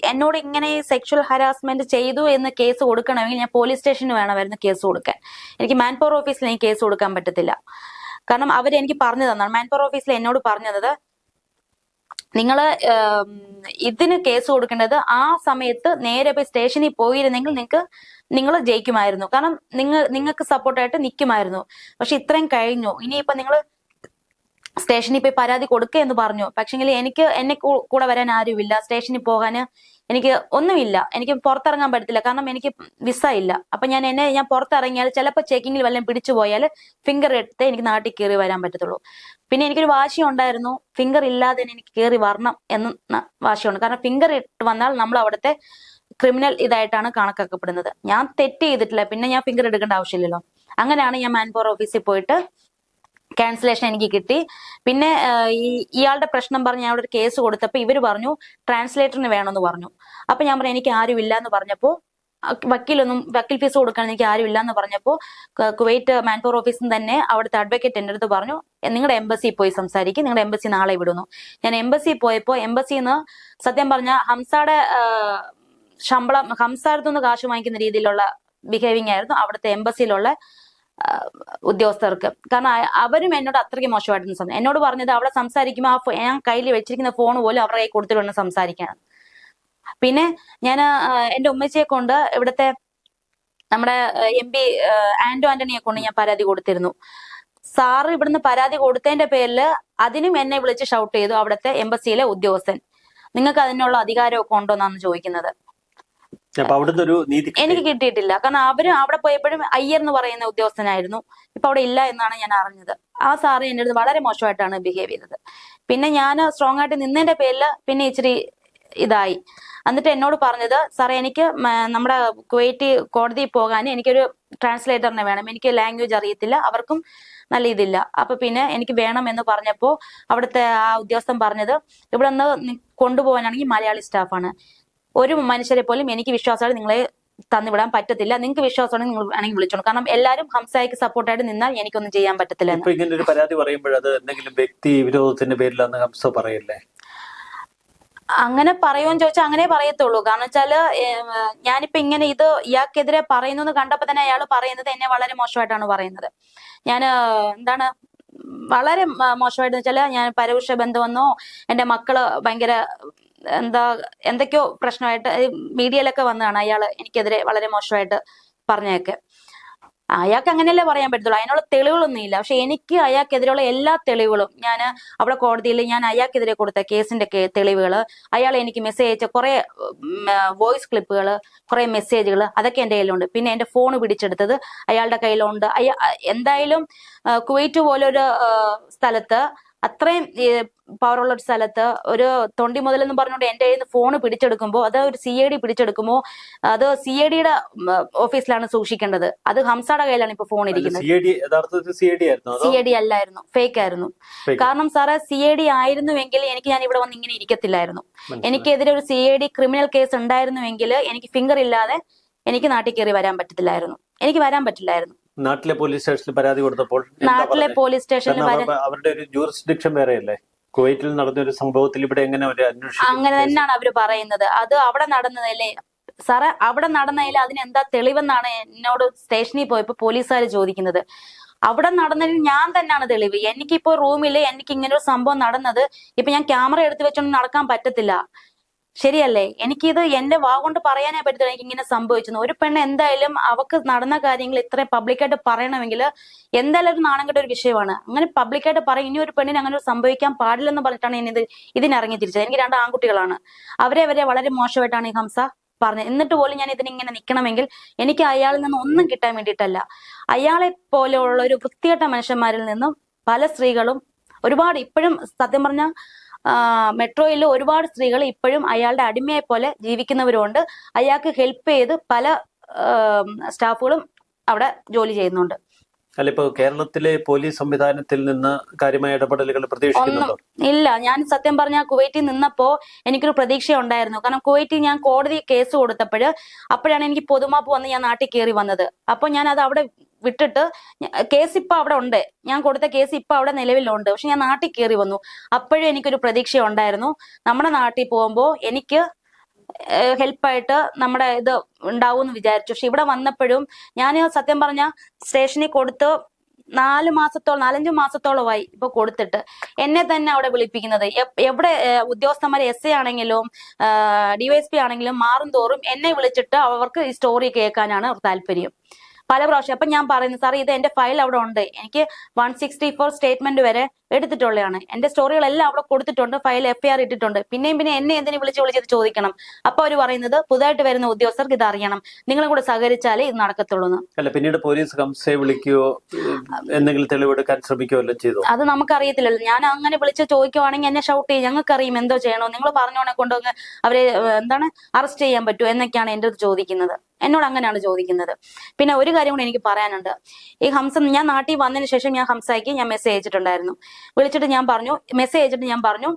എന്നോട് ഇങ്ങനെ സെക്ഷൽ ഹരാസ്മെന്റ് ചെയ്തു എന്ന് കേസ് കൊടുക്കണമെങ്കിൽ ഞാൻ പോലീസ് സ്റ്റേഷന് വേണമായിരുന്നു കേസ് കൊടുക്കാൻ. എനിക്ക് മാൻ പവർ ഓഫീസിൽ എനിക്ക് കേസ് കൊടുക്കാൻ പറ്റത്തില്ല. കാരണം അവരെനിക്ക് പറഞ്ഞു തന്നാണ്, മാൻ പവർ ഓഫീസിൽ എന്നോട് പറഞ്ഞത്, നിങ്ങള് ഇതിന് കേസ് കൊടുക്കേണ്ടത് ആ സമയത്ത് നേരെ പോയി സ്റ്റേഷനിൽ പോയിരുന്നെങ്കിൽ നിങ്ങൾ ജയിക്കുമായിരുന്നു. കാരണം നിങ്ങൾക്ക് സപ്പോർട്ടായിട്ട് നിൽക്കുമായിരുന്നു. പക്ഷെ ഇത്രയും കഴിഞ്ഞു, ഇനിയിപ്പോ നിങ്ങൾ സ്റ്റേഷനിൽ പോയി പരാതി കൊടുക്കുക എന്ന് പറഞ്ഞു. പക്ഷെങ്കിൽ എന്നെ കൂടെ വരാൻ ആരുമില്ല, സ്റ്റേഷനിൽ പോകാന് എനിക്ക് ഒന്നുമില്ല, എനിക്ക് പുറത്തിറങ്ങാൻ പറ്റത്തില്ല, കാരണം എനിക്ക് വിസ ഇല്ല. അപ്പൊ ഞാൻ പുറത്തിറങ്ങിയാൽ ചിലപ്പോൾ ചെക്കിങ്ങിൽ വല്ലതും പിടിച്ചു പോയാൽ ഫിംഗർ എടുത്ത് എനിക്ക് നാട്ടിൽ കയറി വരാൻ പറ്റത്തുള്ളൂ. പിന്നെ എനിക്കൊരു വാശി ഉണ്ടായിരുന്നു, ഫിംഗർ ഇല്ലാതെ എനിക്ക് കയറി വരണം എന്ന് വാശിയുണ്ട്. കാരണം ഫിംഗർ ഇട്ട് വന്നാൽ നമ്മൾ അവിടുത്തെ ക്രിമിനൽ ഇതായിട്ടാണ് കണക്കാക്കപ്പെടുന്നത്. ഞാൻ തെറ്റ് ചെയ്തിട്ടില്ല, പിന്നെ ഞാൻ ഫിംഗർ എടുക്കേണ്ട ആവശ്യമില്ലല്ലോ. അങ്ങനെയാണ് ഞാൻ മാൻ പവർ ഓഫീസിൽ പോയിട്ട് ക്യാൻസലേഷൻ എനിക്ക് കിട്ടി. പിന്നെ ഇയാളുടെ പ്രശ്നം പറഞ്ഞ് ഞാൻ അവിടെ ഒരു കേസ് കൊടുത്തപ്പോൾ ഇവര് പറഞ്ഞു ട്രാൻസ്ലേറ്ററിന് വേണമെന്ന് പറഞ്ഞു. അപ്പൊ ഞാൻ പറഞ്ഞു എനിക്ക് ആരുമില്ല എന്ന് പറഞ്ഞപ്പോൾ, വക്കീൽ ഫീസ് കൊടുക്കാൻ എനിക്ക് ആരുമില്ല എന്ന് പറഞ്ഞപ്പോൾ കുവൈറ്റ് മാൻ പവർ ഓഫീസിൽ തന്നെ അവിടുത്തെ അഡ്വക്കേറ്റ് എൻ്റെ അടുത്ത് പറഞ്ഞു, നിങ്ങളുടെ എംബസിയിൽ പോയി സംസാരിക്കും, നിങ്ങളുടെ എംബസി നാളെ വിടുന്നു. ഞാൻ എംബസിയിൽ പോയപ്പോൾ എംബസിന്ന് സത്യം പറഞ്ഞ ഹംസയുടെ ശമ്പളം, ഹംസടുത്തുനിന്ന് കാശ് വാങ്ങിക്കുന്ന രീതിയിലുള്ള ബിഹേവിംഗ് ആയിരുന്നു അവിടുത്തെ എംബസിയിലുള്ള ഉദ്യോഗസ്ഥർക്ക്. കാരണം അവരും എന്നോട് അത്രയ്ക്ക് മോശമായിട്ടൊന്നും സംസാരിക്കും. എന്നോട് പറഞ്ഞത് അവിടെ സംസാരിക്കുമ്പോൾ ഞാൻ കയ്യിൽ വെച്ചിരിക്കുന്ന ഫോൺ പോലും അവരുടെ കൈ കൊടുത്തിട്ട് വേണം സംസാരിക്കാൻ. പിന്നെ ഞാൻ എന്റെ ഉമ്മച്ചിയെ കൊണ്ട് ഇവിടുത്തെ നമ്മുടെ MP ആന്റണിയെ കൊണ്ട് ഞാൻ പരാതി കൊടുത്തിരുന്നു. സാറ് ഇവിടുന്ന് പരാതി കൊടുത്തതിന്റെ പേരിൽ അതിനും എന്നെ വിളിച്ച് ഷൗട്ട് ചെയ്തു അവിടുത്തെ എംബസിയിലെ ഉദ്യോഗസ്ഥൻ, നിങ്ങൾക്ക് അതിനുള്ള അധികാരമൊക്കെ ഉണ്ടോന്നാണ് ചോദിക്കുന്നത്. എനിക്ക് കിട്ടിയിട്ടില്ല. കാരണം അവര് അവിടെ പോയപ്പോഴും അയ്യർ എന്ന് പറയുന്ന ഉദ്യോഗസ്ഥനായിരുന്നു, ഇപ്പൊ അവിടെ ഇല്ല എന്നാണ് ഞാൻ അറിഞ്ഞത്. ആ സാറ് എൻ്റെ അടുത്ത് വളരെ മോശമായിട്ടാണ് ബിഹേവ് ചെയ്തത്. പിന്നെ ഞാൻ സ്ട്രോങ് ആയിട്ട് നിന്നതിന്റെ പേരിൽ പിന്നെ ഇച്ചിരി ഇതായി. എന്നിട്ട് എന്നോട് പറഞ്ഞത്, സാറേ എനിക്ക് നമ്മുടെ കുവൈറ്റ് കോടതിയിൽ പോകാൻ എനിക്കൊരു ട്രാൻസ്ലേറ്ററിനെ വേണം, എനിക്ക് ലാംഗ്വേജ് അറിയത്തില്ല, അവർക്കും നല്ല ഇതില്ല. അപ്പൊ പിന്നെ എനിക്ക് വേണം എന്ന് പറഞ്ഞപ്പോ അവിടുത്തെ ആ ഉദ്യോഗസ്ഥൻ പറഞ്ഞത്, ഇവിടെ നിന്ന് കൊണ്ടുപോകാനാണെങ്കിൽ മലയാളി സ്റ്റാഫാണ്, ഒരു മനുഷ്യരെ പോലും എനിക്ക് വിശ്വാസമായിട്ട് നിങ്ങളെ തന്നുവിടാൻ പറ്റത്തില്ല, നിങ്ങൾക്ക് വിശ്വാസമാണെങ്കിൽ നിങ്ങൾ വേണമെങ്കിൽ വിളിച്ചോളൂ, കാരണം എല്ലാവരും ഹംസയ്ക്ക് സപ്പോർട്ടായിട്ട് നിന്നാൽ എനിക്കൊന്നും ചെയ്യാൻ പറ്റത്തില്ല. ഇങ്ങനെ ഒരു പരാതി പറയുമ്പോൾ അത് എന്തെങ്കിലും വ്യക്തി വിരോധത്തിന്റെ പേരിലാണ് ഹംസ പറയല്ലേ? അങ്ങനെ പറയുമെന്ന് ചോദിച്ചാൽ അങ്ങനെ പറയത്തുള്ളൂ. കാരണം വെച്ചാല് ഞാനിപ്പോ ഇങ്ങനെ ഇത് ഇയാൾക്കെതിരെ പറയുന്നു എന്ന് കണ്ടപ്പോ തന്നെ അയാൾ പറയുന്നത് എന്നെ വളരെ മോശമായിട്ടാണ് പറയുന്നത്. ഞാൻ എന്താണ് വളരെ മോശമായിട്ട് വെച്ചാല്, ഞാൻ പരോക്ഷ ബന്ധമെന്നോ എന്റെ മക്കള് ഭയങ്കര എന്തൊക്കെയോ പ്രശ്നമായിട്ട് മീഡിയയിലൊക്കെ വന്നതാണ് അയാൾ എനിക്കെതിരെ വളരെ മോശമായിട്ട് പറഞ്ഞൊക്കെ. അയാൾക്ക് അങ്ങനെയല്ലേ പറയാൻ പറ്റത്തുള്ളൂ, അതിനുള്ള തെളിവുകളൊന്നും ഇല്ല. പക്ഷെ എനിക്ക് അയാൾക്കെതിരെയുള്ള എല്ലാ തെളിവുകളും ഞാൻ അവിടെ കോടതിയിൽ ഞാൻ അയാൾക്കെതിരെ കൊടുത്ത കേസിന്റെ തെളിവുകൾ, അയാൾ എനിക്ക് മെസ്സേജ് അയച്ച കുറെ വോയിസ് ക്ലിപ്പുകൾ, കുറെ മെസ്സേജുകൾ, അതൊക്കെ എൻ്റെ കയ്യിലുണ്ട്. പിന്നെ എൻ്റെ ഫോൺ പിടിച്ചെടുത്തത് അയാളുടെ കയ്യിലുണ്ട്. എന്തായാലും കുവൈറ്റ് പോലൊരു സ്ഥലത്ത് അത്രയും പവറുള്ള ഒരു സ്ഥലത്ത് ഒരു തൊണ്ടി മുതൽ എന്ന് പറഞ്ഞുകൊണ്ട് എന്റെ കയ്യിൽ നിന്ന് ഫോൺ പിടിച്ചെടുക്കുമ്പോൾ അത് ഒരു CID പിടിച്ചെടുക്കുമ്പോൾ അത് CIDയുടെ ഓഫീസിലാണ് സൂക്ഷിക്കേണ്ടത്. അത് ഹംസയുടെ കയ്യിലാണ് ഇപ്പൊ ഫോൺ ഇരിക്കുന്നത്. CID അല്ലായിരുന്നു, ഫേക്ക് ആയിരുന്നു. കാരണം സാറേ CID ആയിരുന്നുവെങ്കിൽ എനിക്ക് ഞാൻ ഇവിടെ വന്ന് ഇങ്ങനെ ഇരിക്കത്തില്ലായിരുന്നു. എനിക്കെതിരെ ഒരു CID ക്രിമിനൽ കേസ് ഉണ്ടായിരുന്നുവെങ്കിൽ എനിക്ക് ഫിംഗർ ഇല്ലാതെ എനിക്ക് നാട്ടിൽ കയറി വരാൻ പറ്റത്തില്ലായിരുന്നു. എനിക്ക് വരാൻ പറ്റില്ലായിരുന്നു. നാട്ടിലെ പോലീസ് സ്റ്റേഷനിൽ പരാതി കൊടുത്തപ്പോൾ നാട്ടിലെ പോലീസ് സ്റ്റേഷനിൽ അവരുടെ ഒരു ജൂറിസ്ഡിക്ഷൻ വേറെയല്ലേ? കുവൈറ്റിൽ നടന്ന ഒരു സംഭവത്തിൽ ഇവിടെ എങ്ങനെ ഒരു അന്വേഷണം? അങ്ങനെ തന്നെയാണ് അവര് പറയുന്നത്. അത് അവിടെ നടന്നതല്ലേ സാറേ, അവിടെ നടന്നതിൽ അതിനെന്താ തെളിവെന്നാണ് എന്നോട് സ്റ്റേഷനിൽ പോയപ്പോ പോലീസുകാർ ചോദിക്കുന്നത്. അവിടെ നടന്നതിൽ ഞാൻ തന്നെയാണ് തെളിവ്. എനിക്കിപ്പോ റൂമില് എനിക്ക് ഇങ്ങനെ ഒരു സംഭവം നടന്നത് ഇപ്പൊ ഞാൻ ക്യാമറ എടുത്ത് വെച്ചോണ്ട് നടക്കാൻ പറ്റത്തില്ല, ശരിയല്ലേ? എനിക്കിത് എന്റെ വാ കൊണ്ട് പറയാനേ പറ്റത്തില്ല എനിക്ക് ഇങ്ങനെ സംഭവിച്ചു. ഒരു പെണ്ണ് എന്തായാലും അവക്ക് നടന്ന കാര്യങ്ങൾ ഇത്രയും പബ്ലിക്കായിട്ട് പറയണമെങ്കിൽ എന്തായാലും ഒരു നാണം കെട്ട ഒരു വിഷയമാണ്. അങ്ങനെ പബ്ലിക്കായിട്ട് പറയും ഇനി ഒരു പെണ്ണിന് അങ്ങനെ ഒരു സംഭവിക്കാൻ പാടില്ലെന്ന് പറഞ്ഞിട്ടാണ് ഞാൻ ഇതിനിറങ്ങി തിരിച്ചത്. എനിക്ക് 2 ആൺകുട്ടികളാണ്. അവരെ വളരെ മോശമായിട്ടാണ് ഈ ഹംസ പറഞ്ഞത്. എന്നിട്ട് പോലും ഞാൻ ഇതിനിങ്ങനെ നിൽക്കണമെങ്കിൽ എനിക്ക് അയാളിൽ നിന്ന് ഒന്നും കിട്ടാൻ വേണ്ടിയിട്ടല്ല. അയാളെ പോലെയുള്ള ഒരു വൃത്തികെട്ട മനുഷ്യന്മാരിൽ നിന്നും പല സ്ത്രീകളും ഒരുപാട് ഇപ്പോഴും സത്യം പറഞ്ഞ മെട്രോയിൽ ഒരുപാട് സ്ത്രീകൾ ഇപ്പോഴും അയാളുടെ അടിമയെ പോലെ ജീവിക്കുന്നവരുണ്ട്. അയാൾക്ക് ഹെൽപ്പ് ചെയ്ത് പല സ്റ്റാഫുകളും അവിടെ ജോലി ചെയ്യുന്നുണ്ട്. അല്ല, ഇപ്പൊ കേരളത്തിലെ പോലീസ് സംവിധാനത്തിൽ നിന്ന് കാര്യമായ ഇടപെടലുകൾ പ്രതീക്ഷിക്കുന്നുണ്ടോ? ഇല്ല, ഞാൻ സത്യം പറഞ്ഞ കുവൈറ്റിൽ നിന്നപ്പോ എനിക്കൊരു പ്രതീക്ഷ ഉണ്ടായിരുന്നു. കാരണം കുവൈറ്റിൽ ഞാൻ കോടതി കേസ് അപ്പോഴാണ് എനിക്ക് പൊതുമാപ്പ് വന്ന് ഞാൻ നാട്ടിൽ കയറി വന്നത്. അപ്പൊ ഞാൻ അത് അവിടെ വിട്ടിട്ട് കേസ് ഇപ്പൊ അവിടെ ഉണ്ട്, ഞാൻ കൊടുത്ത കേസ് ഇപ്പൊ അവിടെ നിലവിലുണ്ട്. പക്ഷെ ഞാൻ നാട്ടിൽ കയറി വന്നു. അപ്പോഴും എനിക്കൊരു പ്രതീക്ഷ ഉണ്ടായിരുന്നു നമ്മുടെ നാട്ടിൽ പോകുമ്പോ എനിക്ക് ഹെൽപ്പായിട്ട് നമ്മുടെ ഇത് ഉണ്ടാവും എന്ന് വിചാരിച്ചു. പക്ഷെ ഇവിടെ വന്നപ്പോഴും ഞാൻ സത്യം പറഞ്ഞ സ്റ്റേഷനിൽ കൊടുത്ത് 4-5 മാസത്തോളമായി ഇപ്പൊ കൊടുത്തിട്ട് എന്നെ തന്നെ അവിടെ വിളിപ്പിക്കുന്നത്. എവിടെ ഉദ്യോഗസ്ഥന്മാരെ SI ആണെങ്കിലും DYSP ആണെങ്കിലും മാറും തോറും എന്നെ വിളിച്ചിട്ട് അവർക്ക് ഈ സ്റ്റോറി കേൾക്കാനാണ് താല്പര്യം പല പ്രാവശ്യം. അപ്പൊ ഞാൻ പറയുന്നു സാർ ഇത് എന്റെ ഫയൽ അവിടെ ഉണ്ട്, എനിക്ക് 164 സ്റ്റേറ്റ്മെന്റ് വരെ എടുത്തിട്ടുള്ളതാണ്, എന്റെ സ്റ്റോറികളെല്ലാം അവിടെ കൊടുത്തിട്ടുണ്ട്, ഫയൽ FIR ഇട്ടിട്ടുണ്ട്, പിന്നെ എന്നെ എന്തിനു വിളിച്ച് ചോദിക്കണം? അപ്പൊ അവര് പറയുന്നത് പുതുതായിട്ട് വരുന്ന ഉദ്യോഗസ്ഥർക്ക് ഇത് അറിയണം, നിങ്ങളും കൂടെ സഹകരിച്ചാലേ ഇത് നടക്കത്തുള്ളൂ. അല്ല, പിന്നീട് പോലീസ് ഹംസയെ വിളിക്കുകയോ എന്തെങ്കിലും തെളിവെടുക്കാൻ ശ്രമിക്കുകയോ ചെയ്തു? അത് നമുക്കറിയത്തില്ലല്ലോ. ഞാൻ അങ്ങനെ വിളിച്ച് ചോദിക്കുവാണെങ്കിൽ എന്നെ ഷൗട്ട് ചെയ്യും, ഞങ്ങൾക്കറിയും എന്തോ ചെയ്യണോ, നിങ്ങൾ പറഞ്ഞോണെ കൊണ്ടുവന്ന് അവരെ അറസ്റ്റ് ചെയ്യാൻ പറ്റുമോ എന്നൊക്കെയാണ് എന്റെ അടുത്ത് ചോദിക്കുന്നത്. എന്നോട് അങ്ങനെയാണ് ചോദിക്കുന്നത്. പിന്നെ ഒരു കാര്യം കൂടി എനിക്ക് പറയാനുണ്ട്. ഈ ഹംസ ഞാൻ നാട്ടിൽ വന്നതിന് ശേഷം ഞാൻ ഹംസയ്ക്ക് ഞാൻ മെസ്സേജ് അയച്ചിട്ടുണ്ടായിരുന്നു. വിളിച്ചിട്ട് ഞാൻ പറഞ്ഞു, മെസ്സേജ് അയച്ചിട്ട് ഞാൻ പറഞ്ഞു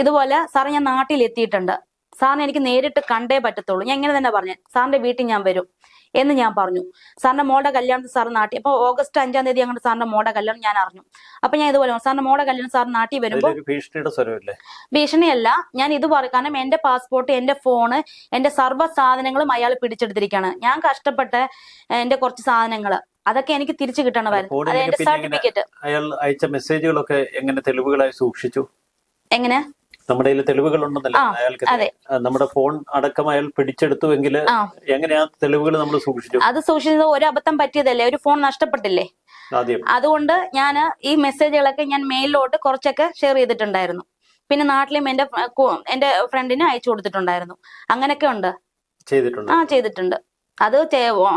ഇതുപോലെ സാറേ ഞാൻ നാട്ടിൽ എത്തിയിട്ടുണ്ട്, സാറിന് എനിക്ക് നേരിട്ട് കണ്ടേ പറ്റത്തുള്ളൂ. ഞാൻ ഇങ്ങനെ തന്നെ പറഞ്ഞു, സാറിന്റെ വീട്ടിൽ ഞാൻ വരും എന്ന് ഞാൻ പറഞ്ഞു. സാറിന്റെ മോളുടെ കല്യാണത്തിൽ സാർ നാട്ടിൽ, അപ്പൊ ഓഗസ്റ്റ് 5-ാം തീയതി അങ്ങോട്ട് സാറിന്റെ മോളുടെ കല്യാണം ഞാൻ അറിഞ്ഞു. അപ്പൊ ഞാൻ ഇതുപോലെ സാറിന്റെ മോളുടെ കല്യാണം സാർ നാട്ടിൽ വരുമ്പോൾ ഭീഷണിയല്ല, ഞാൻ ഇത് പറയും. കാരണം എന്റെ പാസ്പോർട്ട്, എന്റെ ഫോണ്, എന്റെ സർവ്വ സാധനങ്ങളും അയാൾ പിടിച്ചെടുത്തിരിക്കുകയാണ്. ഞാൻ കഷ്ടപ്പെട്ട എന്റെ കുറച്ച് സാധനങ്ങള് അതൊക്കെ എനിക്ക് തിരിച്ചു കിട്ടണമായിരുന്നു. അത് എന്റെ സർട്ടിഫിക്കറ്റ്. അയാൾ അയച്ച മെസ്സേജുകളൊക്കെ എങ്ങനെ തെളിവുകളായി സൂക്ഷിച്ചു? എങ്ങനെ? നമ്മുടെ കയ്യിൽ തെളിവുകൾ ഉണ്ടെന്നല്ലേ അയാൾക്ക്? നമ്മുടെ ഫോൺ അടക്കം അയാൾ പിടിച്ചെടുത്തുവെങ്കിൽ എങ്ങനെയാ തെളിവുകൾ നമ്മൾ സൂക്ഷിച്ചു? അത് സൂക്ഷിച്ചത് ഒരു അബദ്ധം പറ്റിയതല്ലേ, ഒരു ഫോൺ നഷ്ടപ്പെട്ടില്ലേ ആദ്യം. അതുകൊണ്ട് ഞാൻ ഈ മെസ്സേജുകളൊക്കെ ഞാൻ മെയിലിലോട്ട് കുറച്ചൊക്കെ ഷെയർ ചെയ്തിട്ടുണ്ടായിരുന്നു. പിന്നെ നാട്ടിലും എന്റെ ഫ്രണ്ടിന് അയച്ചു കൊടുത്തിട്ടുണ്ടായിരുന്നു. അങ്ങനെയൊക്കെ ഉണ്ട്, ചെയ്തിട്ടുണ്ട്. അത്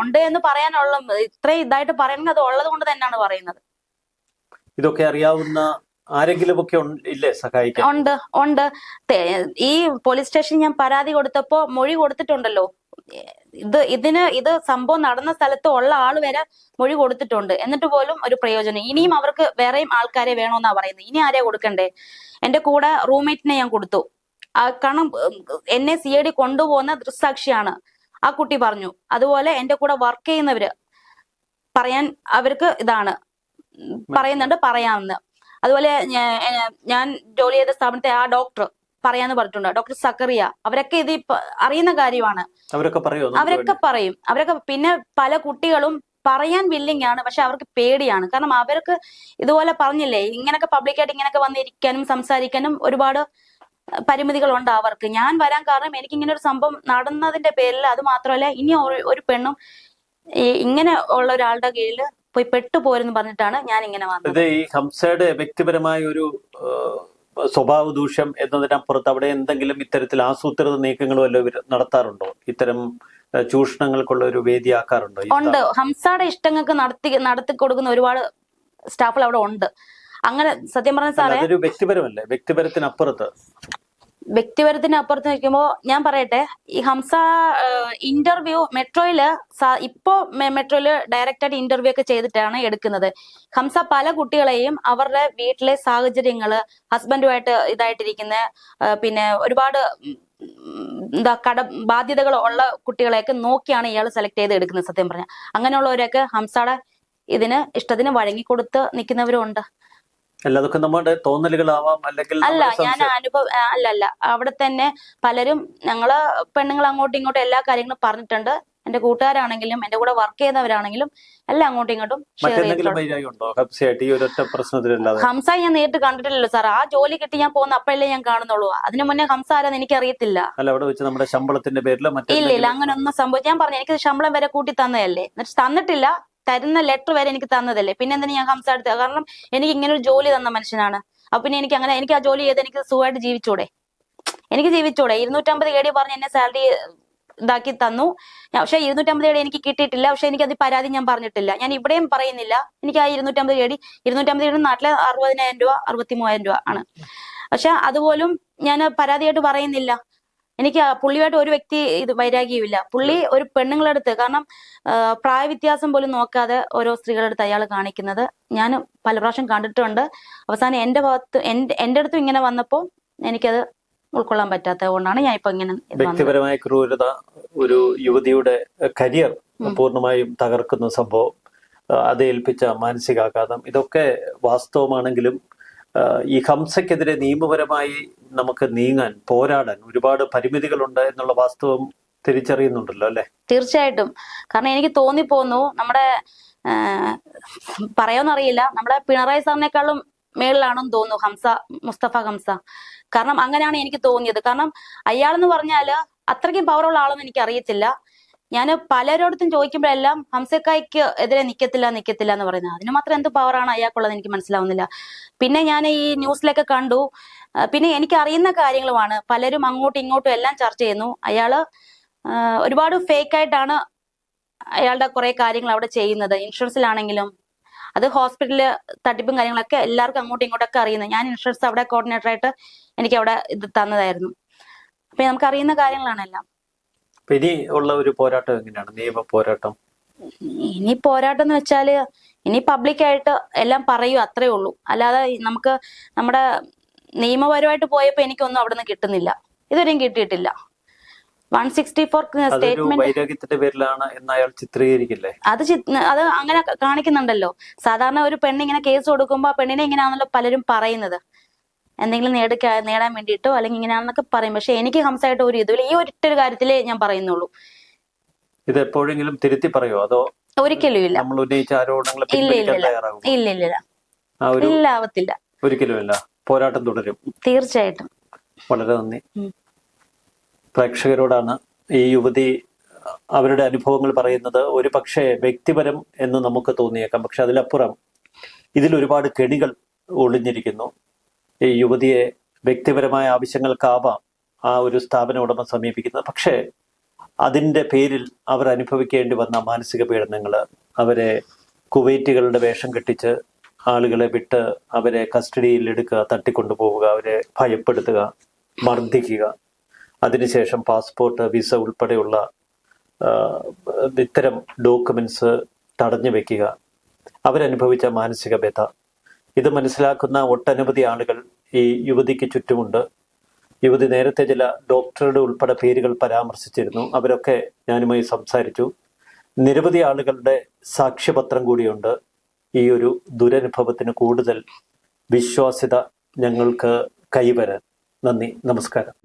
ഉണ്ട് എന്ന് പറയാനുള്ള ഇത്രയും ഇതായിട്ട് പറയുന്നത് അത് ഉള്ളത് കൊണ്ട് തന്നെയാണ് പറയുന്നത്. ഇതൊക്കെ അറിയാവുന്ന ആരെങ്കിലും ഒക്കെ ഇല്ലേ സഹായിക്കാൻ? ഉണ്ട്. ഈ പോലീസ് സ്റ്റേഷനിൽ ഞാൻ പരാതി കൊടുത്തപ്പോ മൊഴി കൊടുത്തിട്ടുണ്ടല്ലോ. ഇത് സംഭവം നടന്ന സ്ഥലത്ത് ഉള്ള ആള് വരെ മൊഴി കൊടുത്തിട്ടുണ്ട്. എന്നിട്ട് പോലും ഒരു പ്രയോജനം. ഇനിയും അവർക്ക് വേറെയും ആൾക്കാരെ വേണമെന്നാ പറയുന്നത്. ഇനി ആരെയാ കൊടുക്കണ്ടേ? എന്റെ കൂടെ റൂംമേറ്റിനെ ഞാൻ കൊടുത്തു. കാരണം എന്നെ CID കൊണ്ടുപോകുന്ന ദൃക്സാക്ഷിയാണ് ആ കുട്ടി പറഞ്ഞു. അതുപോലെ എന്റെ കൂടെ വർക്ക് ചെയ്യുന്നവര് പറയാൻ അവർക്ക് ഇതാണ് പറയുന്നുണ്ട്, പറയാമെന്ന്. അതുപോലെ ഞാൻ ജോലി ചെയ്ത സ്ഥാപനത്തെ ആ ഡോക്ടർ പറയാന്ന് പറഞ്ഞിട്ടുണ്ട്, ഡോക്ടർ സക്കറിയ. അവരൊക്കെ ഇത് അറിയുന്ന കാര്യമാണ്. അവരൊക്കെ പറയും. പിന്നെ പല കുട്ടികളും പറയാൻ വില്ലിങ് ആണ്, പക്ഷെ അവർക്ക് പേടിയാണ്. കാരണം അവർക്ക് ഇതുപോലെ പറഞ്ഞില്ലേ, ഇങ്ങനൊക്കെ പബ്ലിക്കായിട്ട് ഇങ്ങനൊക്കെ വന്നിരിക്കാനും സംസാരിക്കാനും ഒരുപാട് പരിമിതികളുണ്ട് അവർക്ക്. ഞാൻ വരാൻ കാരണം എനിക്ക് ഇങ്ങനെ ഒരു സംഭവം നടന്നതിന്റെ പേരിൽ. അത് മാത്രമല്ല, ഇനി ഒരു പെണ്ണും ഇങ്ങനെ ഉള്ള ഒരാളുടെ കീഴിൽ പോയി പെട്ടുപോരെന്ന് പറഞ്ഞിട്ടാണ് ഞാൻ ഇങ്ങനെ വന്നത്. ഈ ഹംസയുടെ വ്യക്തിപരമായ ഒരു സ്വഭാവ ദൂഷ്യം എന്നതിനപ്പുറത്ത് അവിടെ എന്തെങ്കിലും ഇത്തരത്തിൽ ആസൂത്രിത നീക്കങ്ങളും വല്ലതും നടത്താറുണ്ടോ? ഇത്തരം ചൂഷണങ്ങൾക്കുള്ള ഒരു വേദിയാക്കാറുണ്ടോ? ഉണ്ട്. ഹംസയുടെ ഇഷ്ടങ്ങൾക്ക് നടത്തി കൊടുക്കുന്ന ഒരുപാട് സ്റ്റാഫുകൾ അവിടെ ഉണ്ട്. അങ്ങനെ സത്യം പറഞ്ഞ സാറേ, അതൊരു വ്യക്തിപരമല്ലേ? വ്യക്തിപരത്തിനപ്പുറത്ത് വ്യക്തിപരത്തിന് അപ്പുറത്ത് നിൽക്കുമ്പോ ഞാൻ പറയട്ടെ, ഈ ഹംസ ഇന്റർവ്യൂ മെട്രോയില് ഇപ്പോ മെട്രോയില് ഡയറക്റ്റ് ആയിട്ട് ഇന്റർവ്യൂ ഒക്കെ ചെയ്തിട്ടാണ് എടുക്കുന്നത്. ഹംസ പല കുട്ടികളെയും അവരുടെ വീട്ടിലെ സാഹചര്യങ്ങള്, ഹസ്ബൻഡുമായിട്ട് ഇതായിട്ടിരിക്കുന്ന, പിന്നെ ഒരുപാട് ബാധ്യതകൾ ഉള്ള കുട്ടികളെയൊക്കെ നോക്കിയാണ് ഇയാൾ സെലക്ട് ചെയ്ത് എടുക്കുന്നത്. സത്യം പറഞ്ഞ അങ്ങനെയുള്ളവരൊക്കെ ഹംസയുടെ ഇഷ്ടത്തിന് വഴങ്ങിക്കൊടുത്ത് നിൽക്കുന്നവരും ഉണ്ട്. അതൊക്കെ നമ്മുടെ തോന്നലുകളാവാം, അല്ലെങ്കിൽ അല്ല, ഞാൻ അല്ലല്ല, അവിടെ തന്നെ പലരും ഞങ്ങള് പെണ്ണുങ്ങൾ അങ്ങോട്ടും ഇങ്ങോട്ടും എല്ലാ കാര്യങ്ങളും പറഞ്ഞിട്ടുണ്ട്. എന്റെ കൂട്ടുകാരാണെങ്കിലും എന്റെ കൂടെ വർക്ക് ചെയ്യുന്നവരാണെങ്കിലും എല്ലാം അങ്ങോട്ടും ഇങ്ങോട്ടും ഷെയർ ചെയ്തിട്ടുണ്ട്. ഹംസ ഞാൻ നേരിട്ട് കണ്ടിട്ടില്ലല്ലോ സാർ. ആ ജോലി കിട്ടി ഞാൻ പോകുന്ന അപ്പോഴല്ലേ ഞാൻ കാണുന്നുള്ളൂ. അതിനു മുന്നേ ഹംസ ആരാന്ന് എനിക്ക് അറിയത്തില്ല. ശമ്പളത്തിന്റെ പേരിൽ ഇല്ല, അങ്ങനെ ഒന്നും സംഭവിച്ചു. ഞാൻ പറഞ്ഞു, എനിക്ക് ശമ്പളം വരെ കൂട്ടി തന്നതല്ലേ, എന്നിട്ട് തന്നിട്ടില്ല, തരുന്ന ലെറ്റർ വരെ എനിക്ക് തന്നതല്ലേ, പിന്നെ എന്തിനാ ഞാൻ ഹംസ എടുത്തത്? കാരണം എനിക്ക് ഇങ്ങനെ ഒരു ജോലി തന്ന മനുഷ്യനാണ്. അപ്പൊ പിന്നെ എനിക്ക് ആ ജോലി ചെയ്ത് എനിക്ക് സുഖമായിട്ട് ജീവിച്ചൂടെ? 250 KD പറഞ്ഞ് എന്നെ സാലറി ഇതാക്കി തന്നു. പക്ഷെ 250 KD എനിക്ക് കിട്ടിയിട്ടില്ല. പക്ഷെ എനിക്ക് അത് പരാതി ഞാൻ പറഞ്ഞിട്ടില്ല. ഞാൻ ഇവിടെയും പറയുന്നില്ല. എനിക്ക് ആ 250 KD നാട്ടിലെ 60,000 രൂപ 63,000 രൂപ ആണ്. പക്ഷെ അതുപോലും ഞാൻ പരാതിയായിട്ട് പറയുന്നില്ല. എനിക്ക് പുള്ളിയായിട്ട് ഒരു വ്യക്തി ഇത് വൈരാഗ്യമില്ല. പുള്ളി ഒരു പെണ്ണുങ്ങളെടുത്ത്, കാരണം പ്രായവ്യത്യാസം പോലും നോക്കാതെ ഓരോ സ്ത്രീകളെടുത്ത് അയാൾ കാണിക്കുന്നത് ഞാൻ പല പ്രാവശ്യം കണ്ടിട്ടുണ്ട്. അവസാനം എന്റെ അടുത്തും ഇങ്ങനെ വന്നപ്പോ എനിക്കത് ഉൾക്കൊള്ളാൻ പറ്റാത്തത് കൊണ്ടാണ് ഞാൻ ഇപ്പൊ ഇങ്ങനെ. വ്യക്തിപരമായ ക്രൂരത ഒരു യുവതിയുടെ കരിയർ പൂർണ്ണമായും തകർക്കുന്ന സംഭവം, അത് ഏൽപ്പിച്ച മാനസികാഘാതം, ഇതൊക്കെ വാസ്തവമാണെങ്കിലും ഈ ഹംസയ്ക്കെതിരെ നിയമപരമായി നമുക്ക് നീങ്ങാൻ, പോരാടാൻ ഒരുപാട് പരിമിതികളുണ്ട് എന്നുള്ള വാസ്തവം തിരിച്ചറിയുന്നുണ്ടല്ലോ അല്ലെ? തീർച്ചയായിട്ടും. കാരണം എനിക്ക് തോന്നിപ്പോന്നു, നമ്മുടെ പറയാന്നറിയില്ല, നമ്മുടെ പിണറായി സാറിനേക്കാളും മേളിലാണെന്ന് തോന്നുന്നു മുസ്തഫ ഹംസ. കാരണം അങ്ങനെയാണ് എനിക്ക് തോന്നിയത്. കാരണം അയാളെന്ന് പറഞ്ഞാല് അത്രയ്ക്കും പവറുള്ള ആളൊന്നും എനിക്ക് അറിയത്തില്ല. ഞാൻ പലരോടത്തും ചോദിക്കുമ്പോഴെല്ലാം ഹംസക്കായ്ക്ക് എതിരെ നിക്കത്തില്ല എന്ന് പറയുന്നത്. അതിന് മാത്രം എന്ത് പവറാണ് അയാൾക്കുള്ളത് എനിക്ക് മനസ്സിലാവുന്നില്ല. പിന്നെ ഞാൻ ഈ ന്യൂസിലൊക്കെ കണ്ടു. പിന്നെ എനിക്ക് അറിയുന്ന കാര്യങ്ങളുമാണ്. പലരും അങ്ങോട്ടും ഇങ്ങോട്ടും എല്ലാം ചർച്ച ചെയ്യുന്നു. അയാള് ഒരുപാട് ഫേക്ക് ആയിട്ടാണ് അയാളുടെ കുറെ കാര്യങ്ങൾ അവിടെ ചെയ്യുന്നത്. ഇൻഷുറൻസിലാണെങ്കിലും അത് ഹോസ്പിറ്റലില് തട്ടിപ്പും കാര്യങ്ങളൊക്കെ എല്ലാവർക്കും അങ്ങോട്ടും ഇങ്ങോട്ടൊക്കെ അറിയുന്നത്. ഞാൻ ഇൻഷുറൻസ് അവിടെ കോർഡിനേറ്ററായിട്ട് എനിക്ക് അവിടെ ഇത് തന്നതായിരുന്നു. അപ്പൊ നമുക്ക് അറിയുന്ന കാര്യങ്ങളാണെല്ലാം. ഇനി ഉള്ള ഒരു പോരാട്ടം എങ്ങനെയാണ്, നിയമ പോരാട്ടം? ഇനി പോരാട്ടം എന്ന് വെച്ചാല് ഇനി പബ്ലിക്കായിട്ട് എല്ലാം പറയൂ, അത്രേ ഉള്ളൂ. അല്ലാതെ നമുക്ക് നമ്മുടെ നിയമപരമായിട്ട് പോയപ്പോ എനിക്കൊന്നും അവിടെ നിന്ന് കിട്ടുന്നില്ല, ഇതുവരെയും കിട്ടിയിട്ടില്ല. 164 സ്റ്റേറ്റ്മെന്റ് വൈരാഗ്യത്തിന്റെ പേരിലാണ് എന്ന് അയാൾ ചിത്രീകരിക്കില്ലേ? അത് അങ്ങനെ കാണിക്കുന്നുണ്ടല്ലോ. സാധാരണ ഒരു പെണ്ണിങ്ങനെ കേസ് കൊടുക്കുമ്പോ ആ പെണ്ണിനെ ഇങ്ങനെയാണല്ലോ പലരും പറയുന്നത്, എന്തെങ്കിലും നേടാൻ വേണ്ടിയിട്ടോ അല്ലെങ്കിൽ ഇങ്ങനെയാണെന്നൊക്കെ പറയും. പക്ഷെ എനിക്ക് ഹംസയായിട്ട് ഒരു ഇതുമില്ല. ഈ ഒറ്റൊരു കാര്യത്തിലേ ഞാൻ പറയുന്നുള്ളൂ. ഇത് എപ്പോഴെങ്കിലും തിരുത്തി പറയോ, അതോ ഒരിക്കലും ഇല്ല? നമ്മൾ ഉന്നയിച്ച ആരോപണങ്ങൾ ഇല്ല, ആവത്തില്ല, ഒരിക്കലുമില്ല. പോരാട്ടം തുടരും. തീർച്ചയായിട്ടും. വളരെ നന്ദി. പ്രേക്ഷകരോടാണ് ഈ യുവതി അവരുടെ അനുഭവങ്ങൾ പറയുന്നത്. ഒരു പക്ഷേ വ്യക്തിപരം എന്ന് നമുക്ക് തോന്നിയേക്കാം, പക്ഷെ അതിലപ്പുറം ഇതിൽ ഒരുപാട് കെണികൾ ഒളിഞ്ഞിരിക്കുന്നു. ഈ യുവതിയെ വ്യക്തിപരമായ ആവശ്യങ്ങൾക്കാവാം ആ ഒരു സ്ഥാപന ഉടമ സമീപിക്കുന്നത്. പക്ഷേ അതിൻ്റെ പേരിൽ അവർ അനുഭവിക്കേണ്ടി വന്ന മാനസിക പീഡനങ്ങൾ, അവരെ കുവൈറ്റുകളുടെ വേഷം കെട്ടിച്ച് ആളുകളെ വിട്ട് അവരെ കസ്റ്റഡിയിൽ എടുക്കുക, തട്ടിക്കൊണ്ടുപോവുക, അവരെ ഭയപ്പെടുത്തുക, മർദ്ദിക്കുക, അതിനുശേഷം പാസ്പോർട്ട്, വിസ ഉൾപ്പെടെയുള്ള ഇത്തരം ഡോക്യുമെന്റ്സ് തടഞ്ഞു വെക്കുക, അവരനുഭവിച്ച മാനസിക വ്യഥ, ഇത് മനസ്സിലാക്കുന്ന ഒട്ടനവധി ആളുകൾ ഈ യുവതിക്ക് ചുറ്റുമുണ്ട്. യുവതി നേരത്തെ ചില ഡോക്ടറുടെ ഉൾപ്പെടെ പേരുകൾ പരാമർശിച്ചിരുന്നു. അവരൊക്കെ ഞാനുമായി സംസാരിച്ചു. നിരവധി ആളുകളുടെ സാക്ഷ്യപത്രം കൂടിയുണ്ട്. ഈ ഒരു ദുരനുഭവത്തിന് കൂടുതൽ വിശ്വാസ്യത ഞങ്ങൾക്ക് കൈവരാൻ. നന്ദി, നമസ്കാരം.